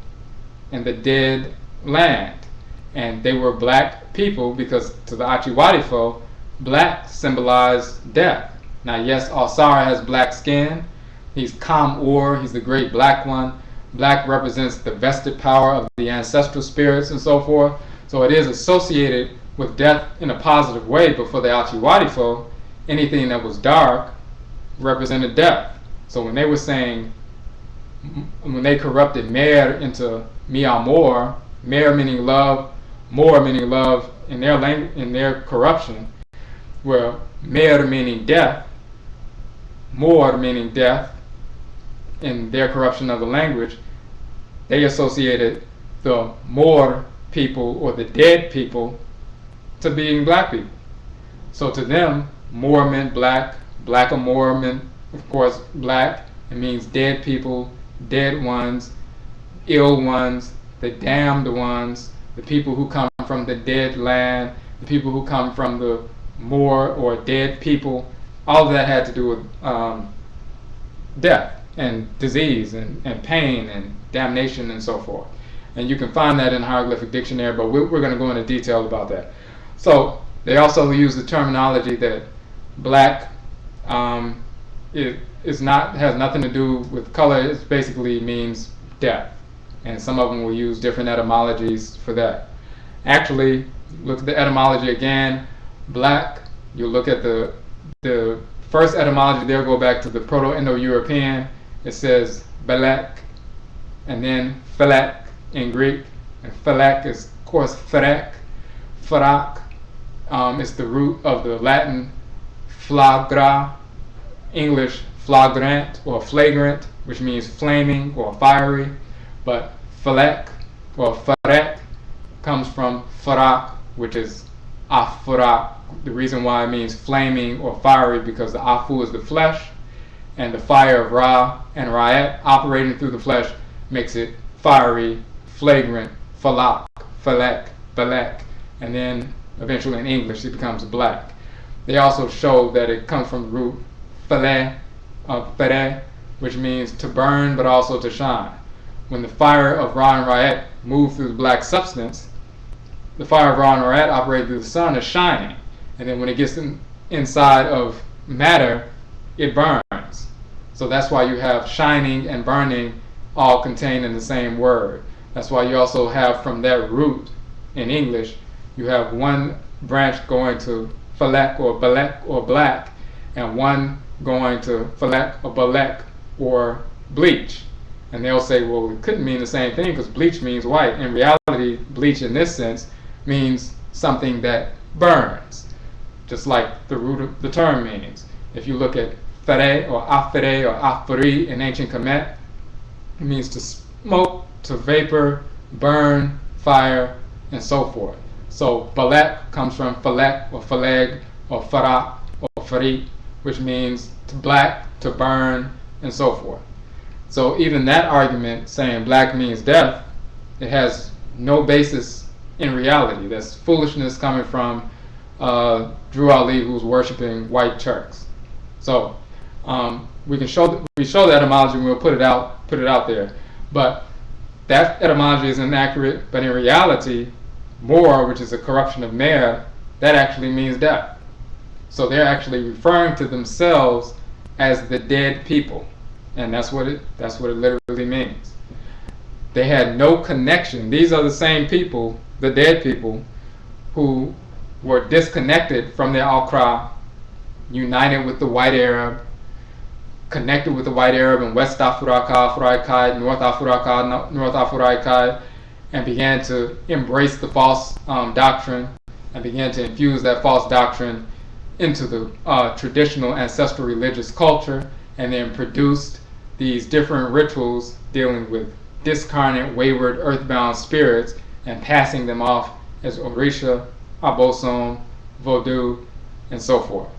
and the dead land. And they were black people because to the Odwirafo, black symbolized death. Now yes, Osara has black skin. He's Kam-Ur, he's the great black one. Black represents the vested power of the ancestral spirits and so forth. So it is associated with death in a positive way, but for the Odwirafo, anything that was dark represented death. So when they were saying, when they corrupted mer into mi amor, mer meaning love, Moor meaning love in their language, in their corruption, where Mer meaning death, Moor meaning death, in their corruption of the language, they associated the Moor people or the dead people to being black people. So to them, Moor meant black, black or Moor meant, of course, black. It means dead people, dead ones, ill ones, the damned ones, the people who come from the dead land, the people who come from the Moor or dead people. All of that had to do with death and disease and pain and damnation and so forth. And you can find that in the hieroglyphic dictionary, but we're going to go into detail about that. So they also use the terminology that black has nothing to do with color. It basically means death. And some of them will use different etymologies for that. Actually, look at the etymology again. Black, you look at the first etymology there, go back to the Proto-Indo-European. It says belek, and then felek in Greek. And felek is, of course, ferek, farak. It's the root of the Latin flagra, English flagrant or flagrant, which means flaming or fiery. But felek or farek comes from farak, which is afurak. The reason why it means flaming or fiery, because the afu is the flesh, and the fire of Ra and Ra'et operating through the flesh makes it fiery, flagrant, falak, falek, belek, and then eventually in English it becomes black. They also show that it comes from the root fere, which means to burn but also to shine. When the fire of Ra and Ra'et move through the black substance, the fire of Ra and Ra'et operating through the sun is shining. And then when it gets inside of matter, it burns. So that's why you have shining and burning all contained in the same word. That's why you also have from that root in English, you have one branch going to falek or belek or black, and one going to falek or belek or bleach. And they'll say, well, it couldn't mean the same thing because bleach means white. In reality, bleach in this sense means something that burns, just like the root of the term means. If you look at fere or afuri in ancient Kamit, it means to smoke, to vapor, burn, fire, and so forth. So balek comes from falek or faleg or farak or farit, which means to black, to burn, and so forth. So even that argument saying black means death, it has no basis in reality. That's foolishness coming from Drew Ali, who's worshiping white Turks. So we show the etymology and we'll put it out there. But that etymology is inaccurate, but in reality, Moor, which is a corruption of Mer, that actually means death. So they're actually referring to themselves as the dead people. And that's what it literally means. They had no connection. These are the same people, the dead people, who were disconnected from their Al-Qura, united with the white Arab, connected with the white Arab in West Africa, Afuraitkaitnit, North Africa, North Afuraitkaitnit, and began to embrace the false doctrine and began to infuse that false doctrine into the traditional ancestral religious culture, and then produced these different rituals dealing with discarnate, wayward, earthbound spirits and passing them off as Orisha, Abosom, Voodoo, and so forth.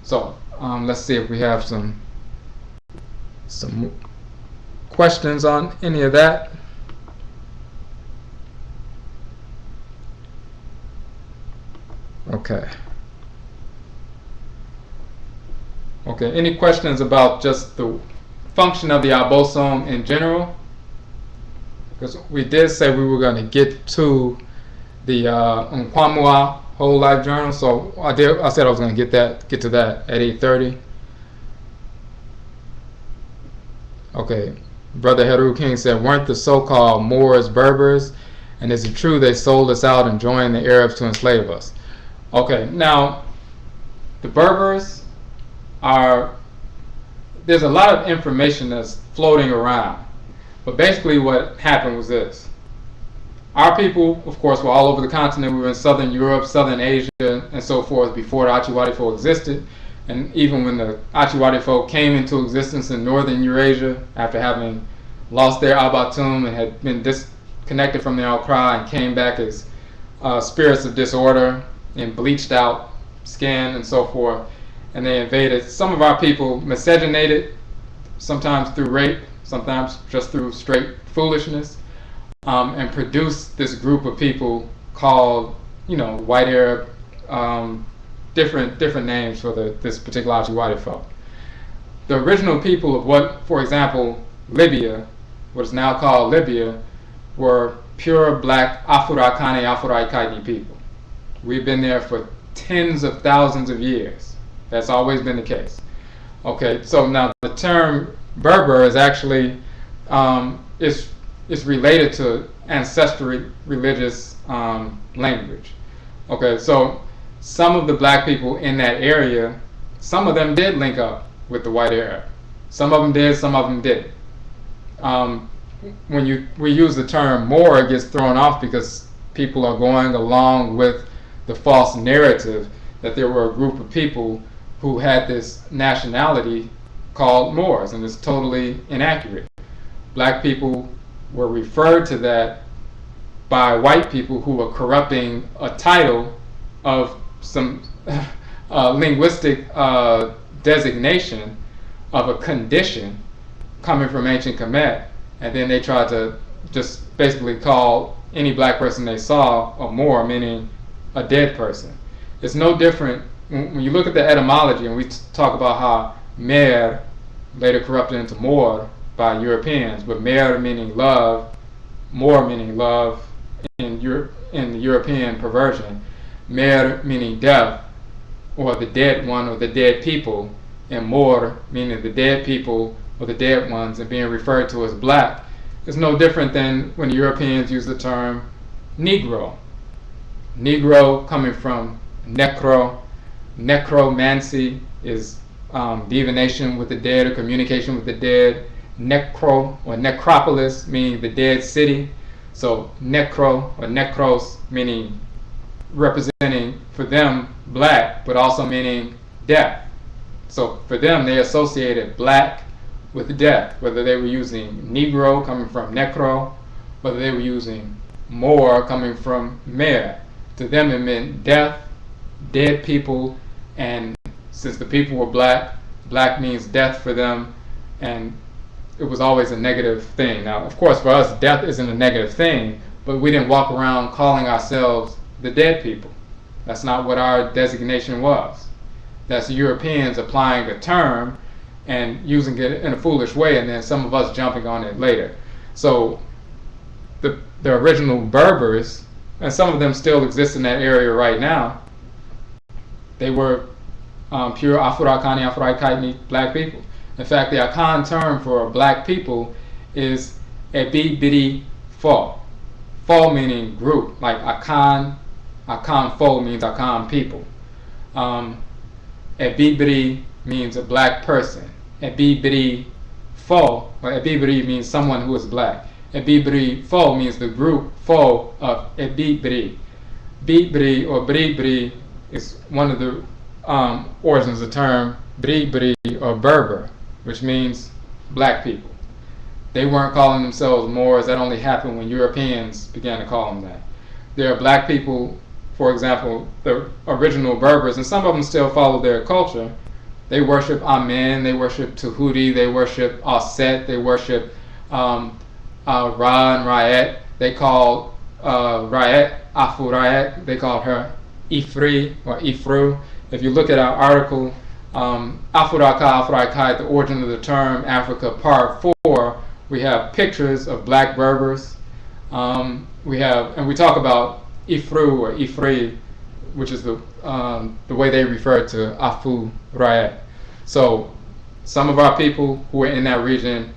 So let's see if we have some questions on any of that. Okay. Any questions about just the function of the Abosom in general? Because we did say we were going to get to the NKWAMUA whole life journal, so I said I was going to get to that at 8:30. Okay, Brother Heru King said, weren't the so-called Moors Berbers, and is it true they sold us out and joined the Arabs to enslave us? Okay, now the Berbers there's a lot of information that's floating around, but basically what happened was this. Our people, of course, were all over the continent. We were in southern Europe, southern Asia, and so forth before the Achiwadifo existed. And even when the Achiwadifo came into existence in northern Eurasia, after having lost their Abatum and had been disconnected from their Akra and came back as spirits of disorder and bleached out skin and so forth, and they invaded. Some of our people miscegenated, sometimes through rape, sometimes just through straight foolishness, and produced this group of people called, white Arab, different names for this particular Achiwadifo. The original people of what, for example, Libya, what is now called Libya, were pure black Afurakani, Afuraitkaitnit people. We've been there for tens of thousands of years. That's always been the case. Okay, so now the term Berber is actually is related to ancestral religious language. Okay, so some of the black people in that area, some of them did link up with the white Arab. Some of them did, some of them didn't. When we use the term Moor, it gets thrown off because people are going along with the false narrative that there were a group of people who had this nationality called Moors, and it's totally inaccurate. Black people were referred to that by white people who were corrupting a title of some linguistic designation of a condition coming from ancient Kamit, and then they tried to just basically call any black person they saw a Moor, meaning a dead person. It's no different when you look at the etymology, and we talk about how Mer later corrupted into Moor by Europeans, but Mer meaning love, Moor meaning love in the European perversion, Mer meaning death, or the dead one, or the dead people, and Moor meaning the dead people or the dead ones, and being referred to as black. It's no different than when the Europeans use the term Negro. Negro coming from necro. Necromancy is divination with the dead or communication with the dead. Necro or necropolis meaning the dead city. So necro or necros meaning representing for them black, but also meaning death. So for them, they associated black with death, whether they were using Negro coming from necro, whether they were using Moor coming from Mer. To them it meant death, dead people, and since the people were black, black means death for them, and it was always a negative thing. Now, of course, for us, death isn't a negative thing, but we didn't walk around calling ourselves the dead people. That's not what our designation was. That's the Europeans applying the term and using it in a foolish way, and then some of us jumping on it later. So the original Berbers, and some of them still exist in that area right now, they were pure Afurakani, Afuraitkaitnit black people. In fact, the Akan term for black people is AKRADINBOSOM. Fo meaning group, like AKANFO means Akan people. Ebibri means a black person. Ebibri Fo, or Ebibri means someone who is black. Ebibri Fo means the group Fo of Ebibri. Bibri or Bribri is one of the origins of the term Bribri or Berber, which means black people. They weren't calling themselves Moors. That only happened when Europeans began to call them that. There are black people, for example, the original Berbers, and some of them still follow their culture. They worship Amen, they worship Tahuti, they worship Aset, they worship Ra and Ra'et. They call Ra'et Afuraitkaitnit. They call her Ifri or Ifru. If you look at our article, Afuraitkaitnit, the origin of the term Africa, part 4, we have pictures of black Berbers. We talk about Ifru or Ifri, which is the way they refer to Afuraitkaitnit. So some of our people who were in that region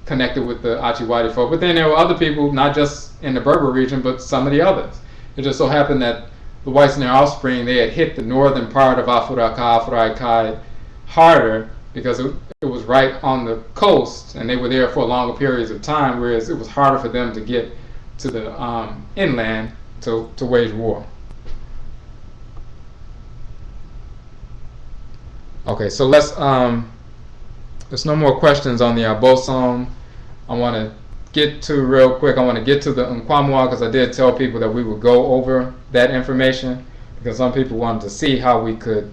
connected with the Achiwadifo, but then there were other people, not just in the Berber region, but some of the others. It just so happened that the whites and their offspring, they had hit the northern part of Afuraitkaitnit harder because it was right on the coast, and they were there for longer periods of time, whereas it was harder for them to get to the inland to wage war. Okay, so there's no more questions on the Abosom. I want to get to real quick. I want to get to the NKWAMUA because I did tell people that we would go over that information because some people wanted to see how we could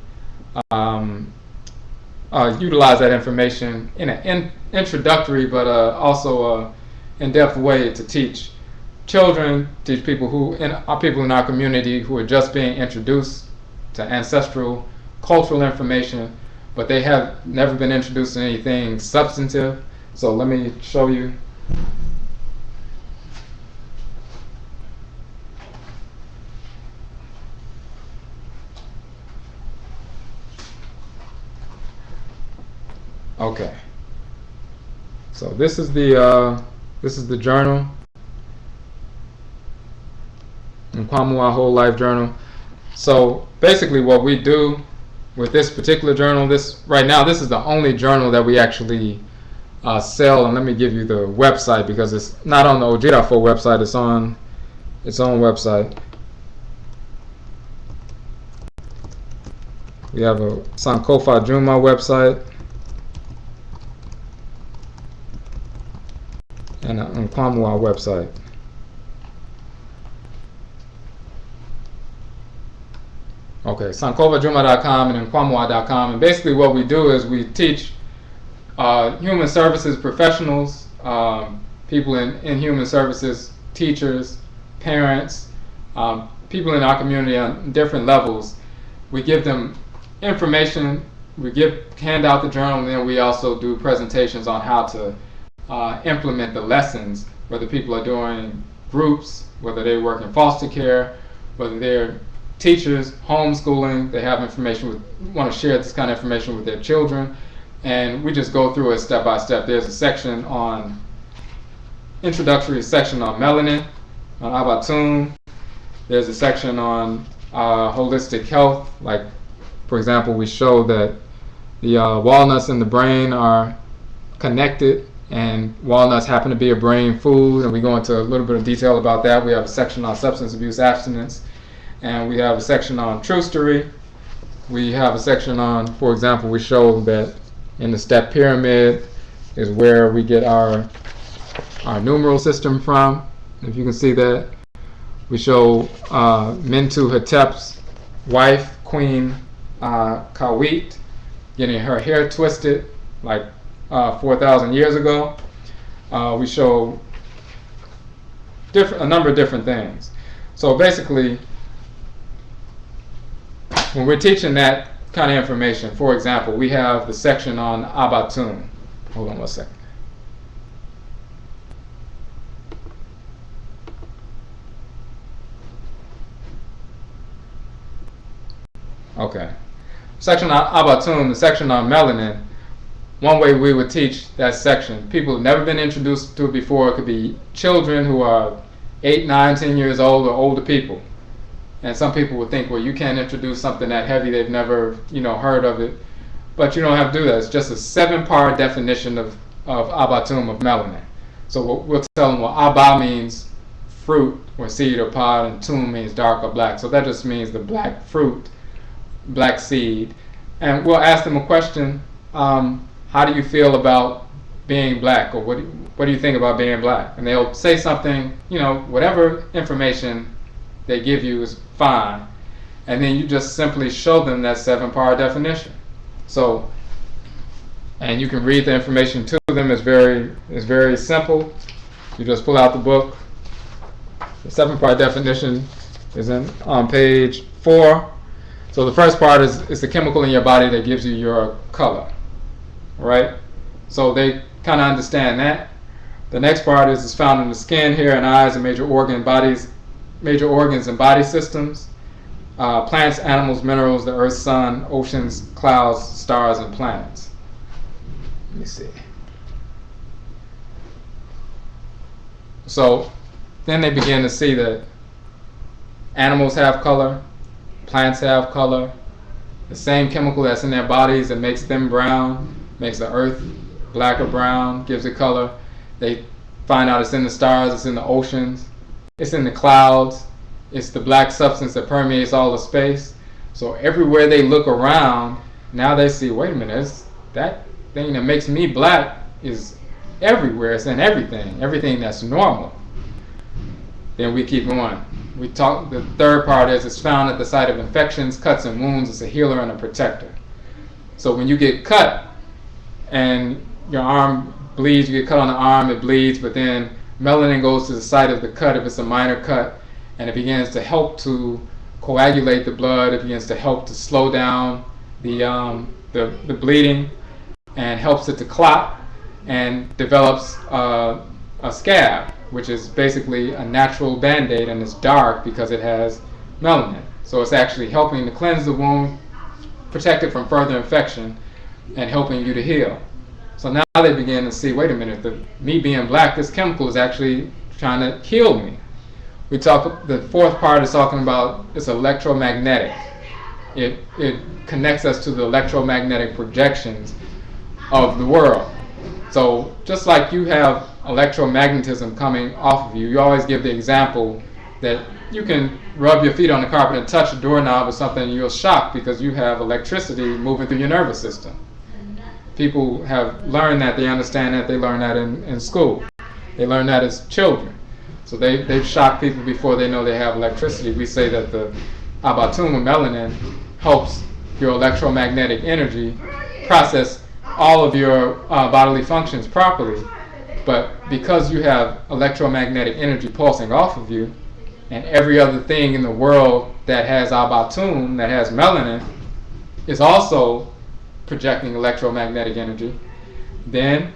utilize that information in an introductory but also in-depth way to teach children, teach people in our community who are just being introduced to ancestral cultural information, but they have never been introduced to anything substantive. So let me show you. Okay. So this is the journal, NKWAMUA Whole Life Journal. So basically what we do with this particular journal, right now this is the only journal that we actually sell, and let me give you the website because it's not on the Odwirafo website, it's on its own website. We have a SANKOFADWUMA website and an NKWAMUA website. Okay, SANKOFADWUMA.com and NKWAMUA.com, and basically what we do is we teach human services professionals, people in human services, teachers, parents, people in our community on different levels. We give them information, hand out the journal, and then we also do presentations on how to implement the lessons, whether people are doing groups, whether they work in foster care, whether they're teachers, homeschooling, they have information want to share this kind of information with their children, and we just go through it step by step. There's a section on introductory section on melanin, on Abosom. There's a section on holistic health, like for example we show that the walnuts in the brain are connected, and walnuts happen to be a brain food, and we go into a little bit of detail about that. We have a section on substance abuse abstinence, and we have a section on trustery. We have a section on, for example, we show that in the step pyramid is where we get our numeral system from. If you can see that, we show Mentu Hetep's wife, Queen Kamit, getting her hair twisted like 4,000 years ago. We show a number of different things. So basically, when we're teaching that kind of information, for example, we have the section on Abosom. Hold on one second. Okay. Section on Abosom, the section on melanin. One way we would teach that section, people who've never been introduced to it before, it could be children who are 8, 9, 10 years old, or older people. And some people would think, well, you can't introduce something that heavy, they've never, heard of it. But you don't have to do that. It's just a 7-part definition of Abosom, of melanin. So we'll tell them, well, Aba means fruit or seed or pod, and Tum means dark or black. So that just means the black fruit, black seed. And we'll ask them a question, how do you feel about being black? Or what do you think about being black? And they'll say something, whatever information they give you is fine, and then you just simply show them that 7-part definition. So, and you can read the information to them. It's very simple. You just pull out the book. The 7-part definition is on page 4. So the first part is the chemical in your body that gives you your color, right? So they kind of understand that. The next part is found in the skin, hair, and eyes, and major organs and body systems, plants, animals, minerals, the earth, sun, oceans, clouds, stars, and planets. Let me see. So then they begin to see that animals have color, plants have color, the same chemical that's in their bodies that makes them brown, makes the earth black or brown, gives it color. They find out it's in the stars, it's in the oceans. It's in the clouds. It's the black substance that permeates all of space. So everywhere they look around, now they see, wait a minute, that thing that makes me black is everywhere. It's in everything that's normal. Then we keep going. The third part is it's found at the site of infections, cuts, and wounds. It's a healer and a protector. So when you get cut and your arm bleeds, you get cut on the arm, it bleeds, but then melanin goes to the site of the cut if it's a minor cut, and it begins to help to coagulate the blood. It begins to help to slow down the bleeding and helps it to clot and develops a scab, which is basically a natural band-aid, and it's dark because it has melanin. So it's actually helping to cleanse the wound, protect it from further infection, and helping you to heal. So now they begin to see, wait a minute, me being black, this chemical is actually trying to heal me. The fourth part is talking about it's electromagnetic. It connects us to the electromagnetic projections of the world. So just like you have electromagnetism coming off of you, you always give the example that you can rub your feet on the carpet and touch a doorknob or something and you'll shock because you have electricity moving through your nervous system. People have learned that, they understand that, they learn that in school. They learn that as children. So they've shocked people before they know they have electricity. We say that the Abosom, or melanin, helps your electromagnetic energy process all of your bodily functions properly. But because you have electromagnetic energy pulsing off of you, and every other thing in the world that has Abosom, that has melanin, is also projecting electromagnetic energy, then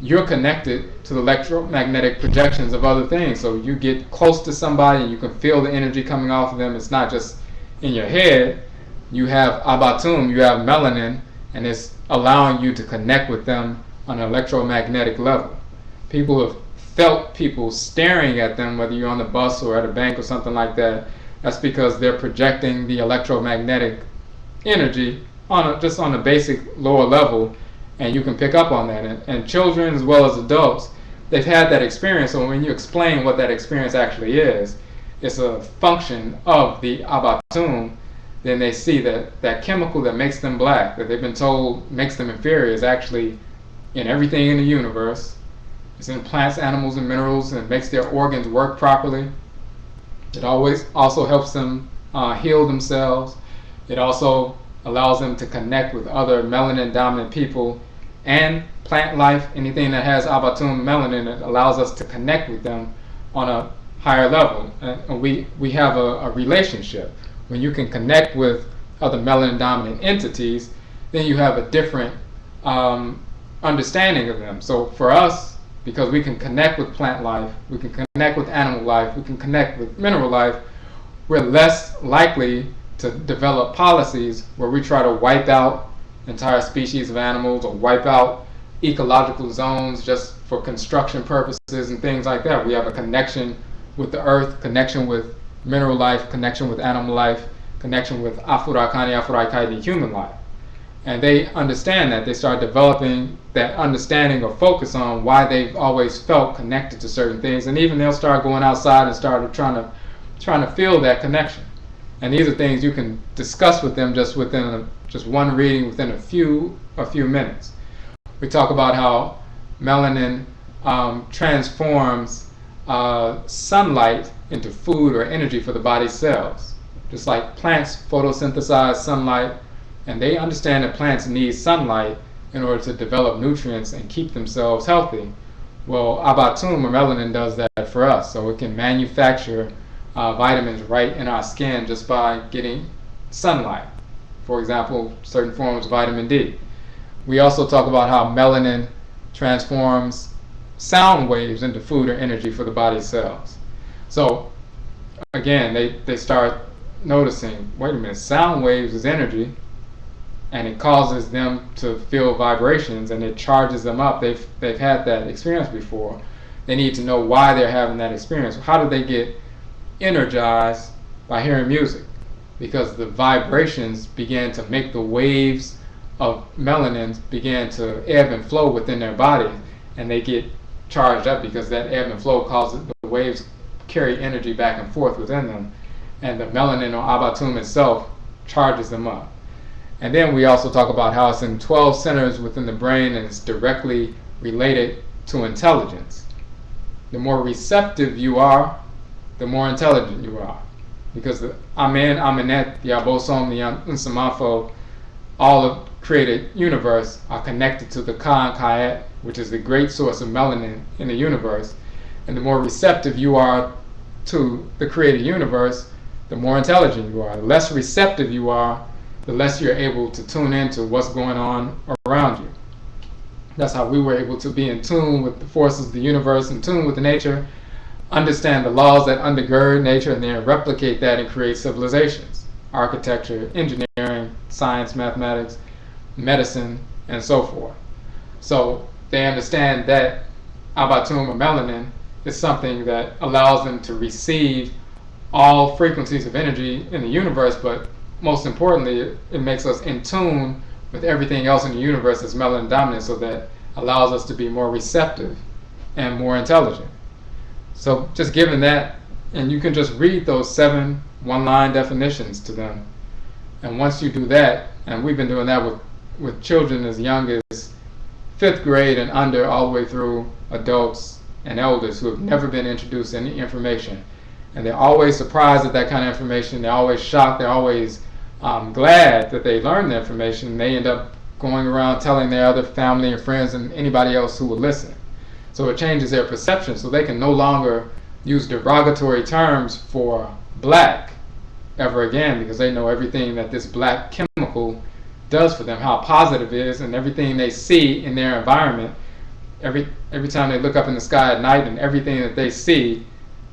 you're connected to the electromagnetic projections of other things. So you get close to somebody and you can feel the energy coming off of them. It's not just in your head. You have Abosom, you have melanin, and it's allowing you to connect with them on an electromagnetic level. People have felt people staring at them, whether you're on the bus or at a bank or something like that. That's because they're projecting the electromagnetic energy just on a basic lower level, and you can pick up on that. And children as well as adults, they've had that experience. So when you explain what that experience actually is, it's a function of the Abosom. Then they see that chemical that makes them black, that they've been told makes them inferior, is actually in everything in the universe. It's in plants, animals, and minerals, and makes their organs work properly. It always also helps them heal themselves. It also allows them to connect with other melanin-dominant people and plant life. Anything that has Abosom melanin, it allows us to connect with them on a higher level. And we have a relationship. When you can connect with other melanin-dominant entities, then you have a different understanding of them. So for us, because we can connect with plant life, we can connect with animal life, we can connect with mineral life, we're less likely to develop policies where we try to wipe out entire species of animals or wipe out ecological zones just for construction purposes and things like that. We have a connection with the earth, connection with mineral life, connection with animal life, connection with Afurakani, Afuraitkaitnit, human life. And they understand that. They start developing that understanding or focus on why they've always felt connected to certain things. And even they'll start going outside and start trying to feel that connection. And these are things you can discuss with them just within just one reading within a few minutes. We talk about how melanin transforms sunlight into food or energy for the body's cells. Just like plants photosynthesize sunlight, and they understand that plants need sunlight in order to develop nutrients and keep themselves healthy. Well, Abosom or melanin does that for us, so it can manufacture vitamins right in our skin just by getting sunlight. For example, certain forms of vitamin D. We also talk about how melanin transforms sound waves into food or energy for the body's cells. So again, they start noticing, wait a minute, sound waves is energy, and it causes them to feel vibrations and it charges them up. They've had that experience before. They need to know why they're having that experience. How do they get energized? By hearing music, because the vibrations began to make the waves of melanin begin to ebb and flow within their body, and they get charged up because that ebb and flow causes the waves carry energy back and forth within them, and the melanin or Abosom itself charges them up. And then we also talk about how it's in 12 centers within the brain and it's directly related to intelligence. The more receptive you are, the more intelligent you are. Because the Amen, Amenet, the Abosom, the Nanasom, all of created universe are connected to the Kan, which is the great source of melanin in the universe. And the more receptive you are to the created universe, the more intelligent you are. The less receptive you are, the less you're able to tune into what's going on around you. That's how we were able to be in tune with the forces of the universe, in tune with the nature, understand the laws that undergird nature, and then replicate that and create civilizations, architecture, engineering, science, mathematics, medicine, and so forth. So they understand that Abosom or melanin is something that allows them to receive all frequencies of energy in the universe, but most importantly, it makes us in tune with everything else in the universe that's melanin dominant, so that allows us to be more receptive and more intelligent. So just given that, and you can just read those 7 one-line definitions to them. And once you do that, and we've been doing that with children as young as 5th grade and under, all the way through adults and elders who have never been introduced to any information. And they're always surprised at that kind of information. They're always shocked. They're always glad that they learned the information. They end up going around telling their other family and friends and anybody else who will listen. So it changes their perception, so they can no longer use derogatory terms for black ever again, because they know everything that this black chemical does for them, how positive it is, and everything they see in their environment. Every time they look up in the sky at night, and everything that they see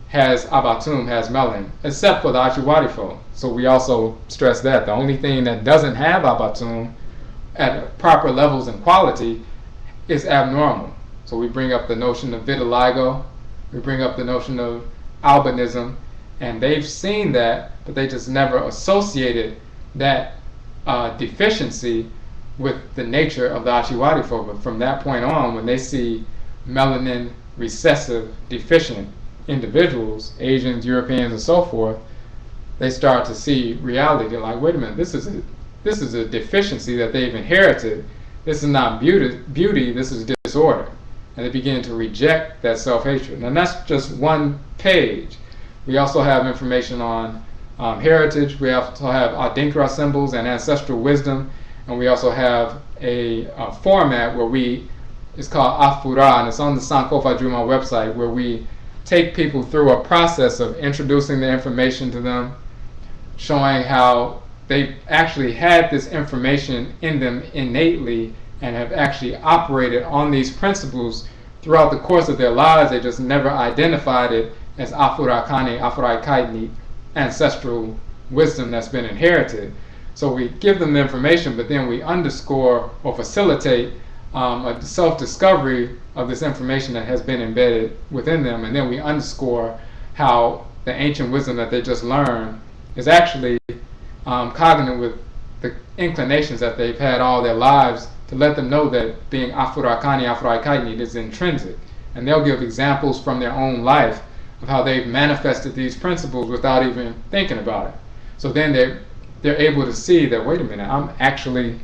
has Abosom, has melanin, except for the Odwirafo. So we also stress that the only thing that doesn't have Abosom at proper levels and quality is abnormal. So we bring up the notion of vitiligo, we bring up the notion of albinism, and they've seen that, but they just never associated that deficiency with the nature of the Odwirafo. But from that point on, when they see melanin recessive deficient individuals, Asians, Europeans, and so forth, they start to see reality. They're like, wait a minute, this is a deficiency that they've inherited. This is not beauty, this is disorder. And they begin to reject that self-hatred. And that's just one page. We also have information on heritage. We also have Adinkra symbols and ancestral wisdom. And we also have a format where it's called Afura, and it's on the SANKOFADWUMA website, where we take people through a process of introducing the information to them, showing how they actually had this information in them innately and have actually operated on these principles throughout the course of their lives. They just never identified it as Afurakani, Afuraitkaitnit, ancestral wisdom that's been inherited. So we give them the information, but then we underscore or facilitate a self-discovery of this information that has been embedded within them, and then we underscore how the ancient wisdom that they just learned is actually cognate with the inclinations that they've had all their lives, to let them know that being Afurakani, Afuraitkaitnit is intrinsic. And they'll give examples from their own life of how they've manifested these principles without even thinking about it. So then they're able to see that, wait a minute, I'm Afurakani,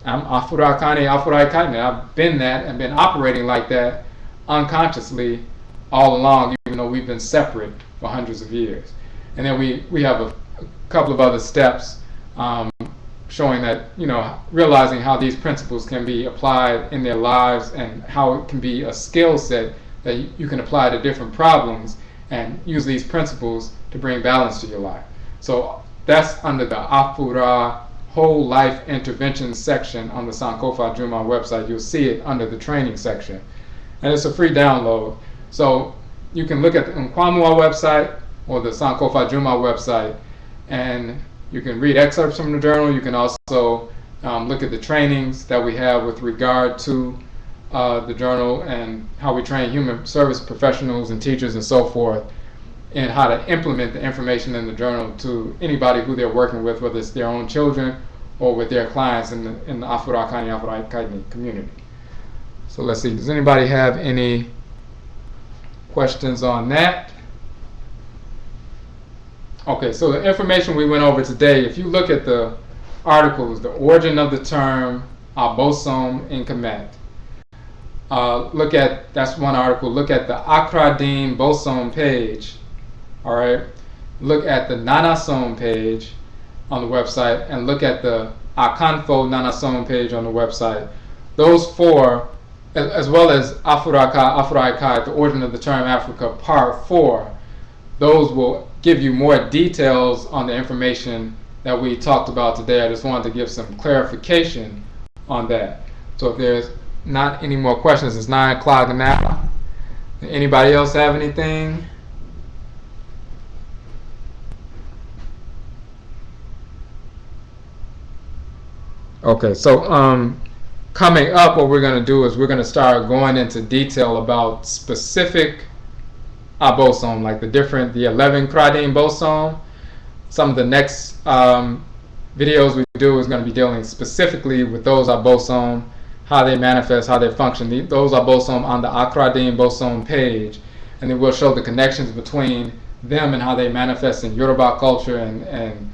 Afuraitkaitnit. I've been that and been operating like that unconsciously all along, even though we've been separate for hundreds of years. And then we have a couple of other steps showing that, realizing how these principles can be applied in their lives, and how it can be a skill set that you can apply to different problems and use these principles to bring balance to your life. So that's under the Afura Whole Life Intervention section on the SANKOFADWUMA website. You'll see it under the training section. And it's a free download. So you can look at the NKWAMUA website or the SANKOFADWUMA website, and you can read excerpts from the journal. You can also look at the trainings that we have with regard to the journal and how we train human service professionals and teachers and so forth, and how to implement the information in the journal to anybody who they're working with, whether it's their own children or with their clients in the Afurakani, Afuraitkaitnit community. So let's see, does anybody have any questions on that? Okay, so the information we went over today, if you look at the articles, the origin of the term Abosom in Kamit, that's one article. Look at the AKRADINBOSOM page. All right. Look at the Nanasom page on the website, and look at the AKANFO Nanasom page on the website. Those four, as well as Afuraitkaitnit, the origin of the term Africa, part 4, those will give you more details on the information that we talked about today. I just wanted to give some clarification on that. So if there's not any more questions, it's 9 o'clock now. Anybody else have anything? Okay, so coming up, what we're going to do is we're going to start going into detail about specific abosom, like the 11 AKRADINBOSOM. Some of the next videos we do is going to be dealing specifically with those abosom, how they manifest, how they function. Those abosom on the AKRADINBOSOM page, and then we'll show the connections between them and how they manifest in Yoruba culture and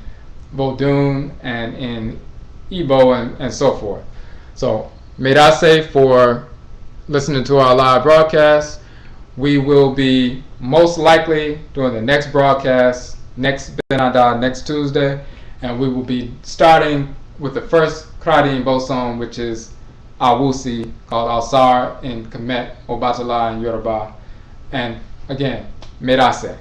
Vodun and in Igbo and so forth. So, Medase for listening to our live broadcast. We will be most likely doing the next broadcast next Benada next Tuesday, and we will be starting with the first AKRADINBOSOM, which is Awusi, called Alsar in Kamit, Obatala in Yoruba. And again, Medase.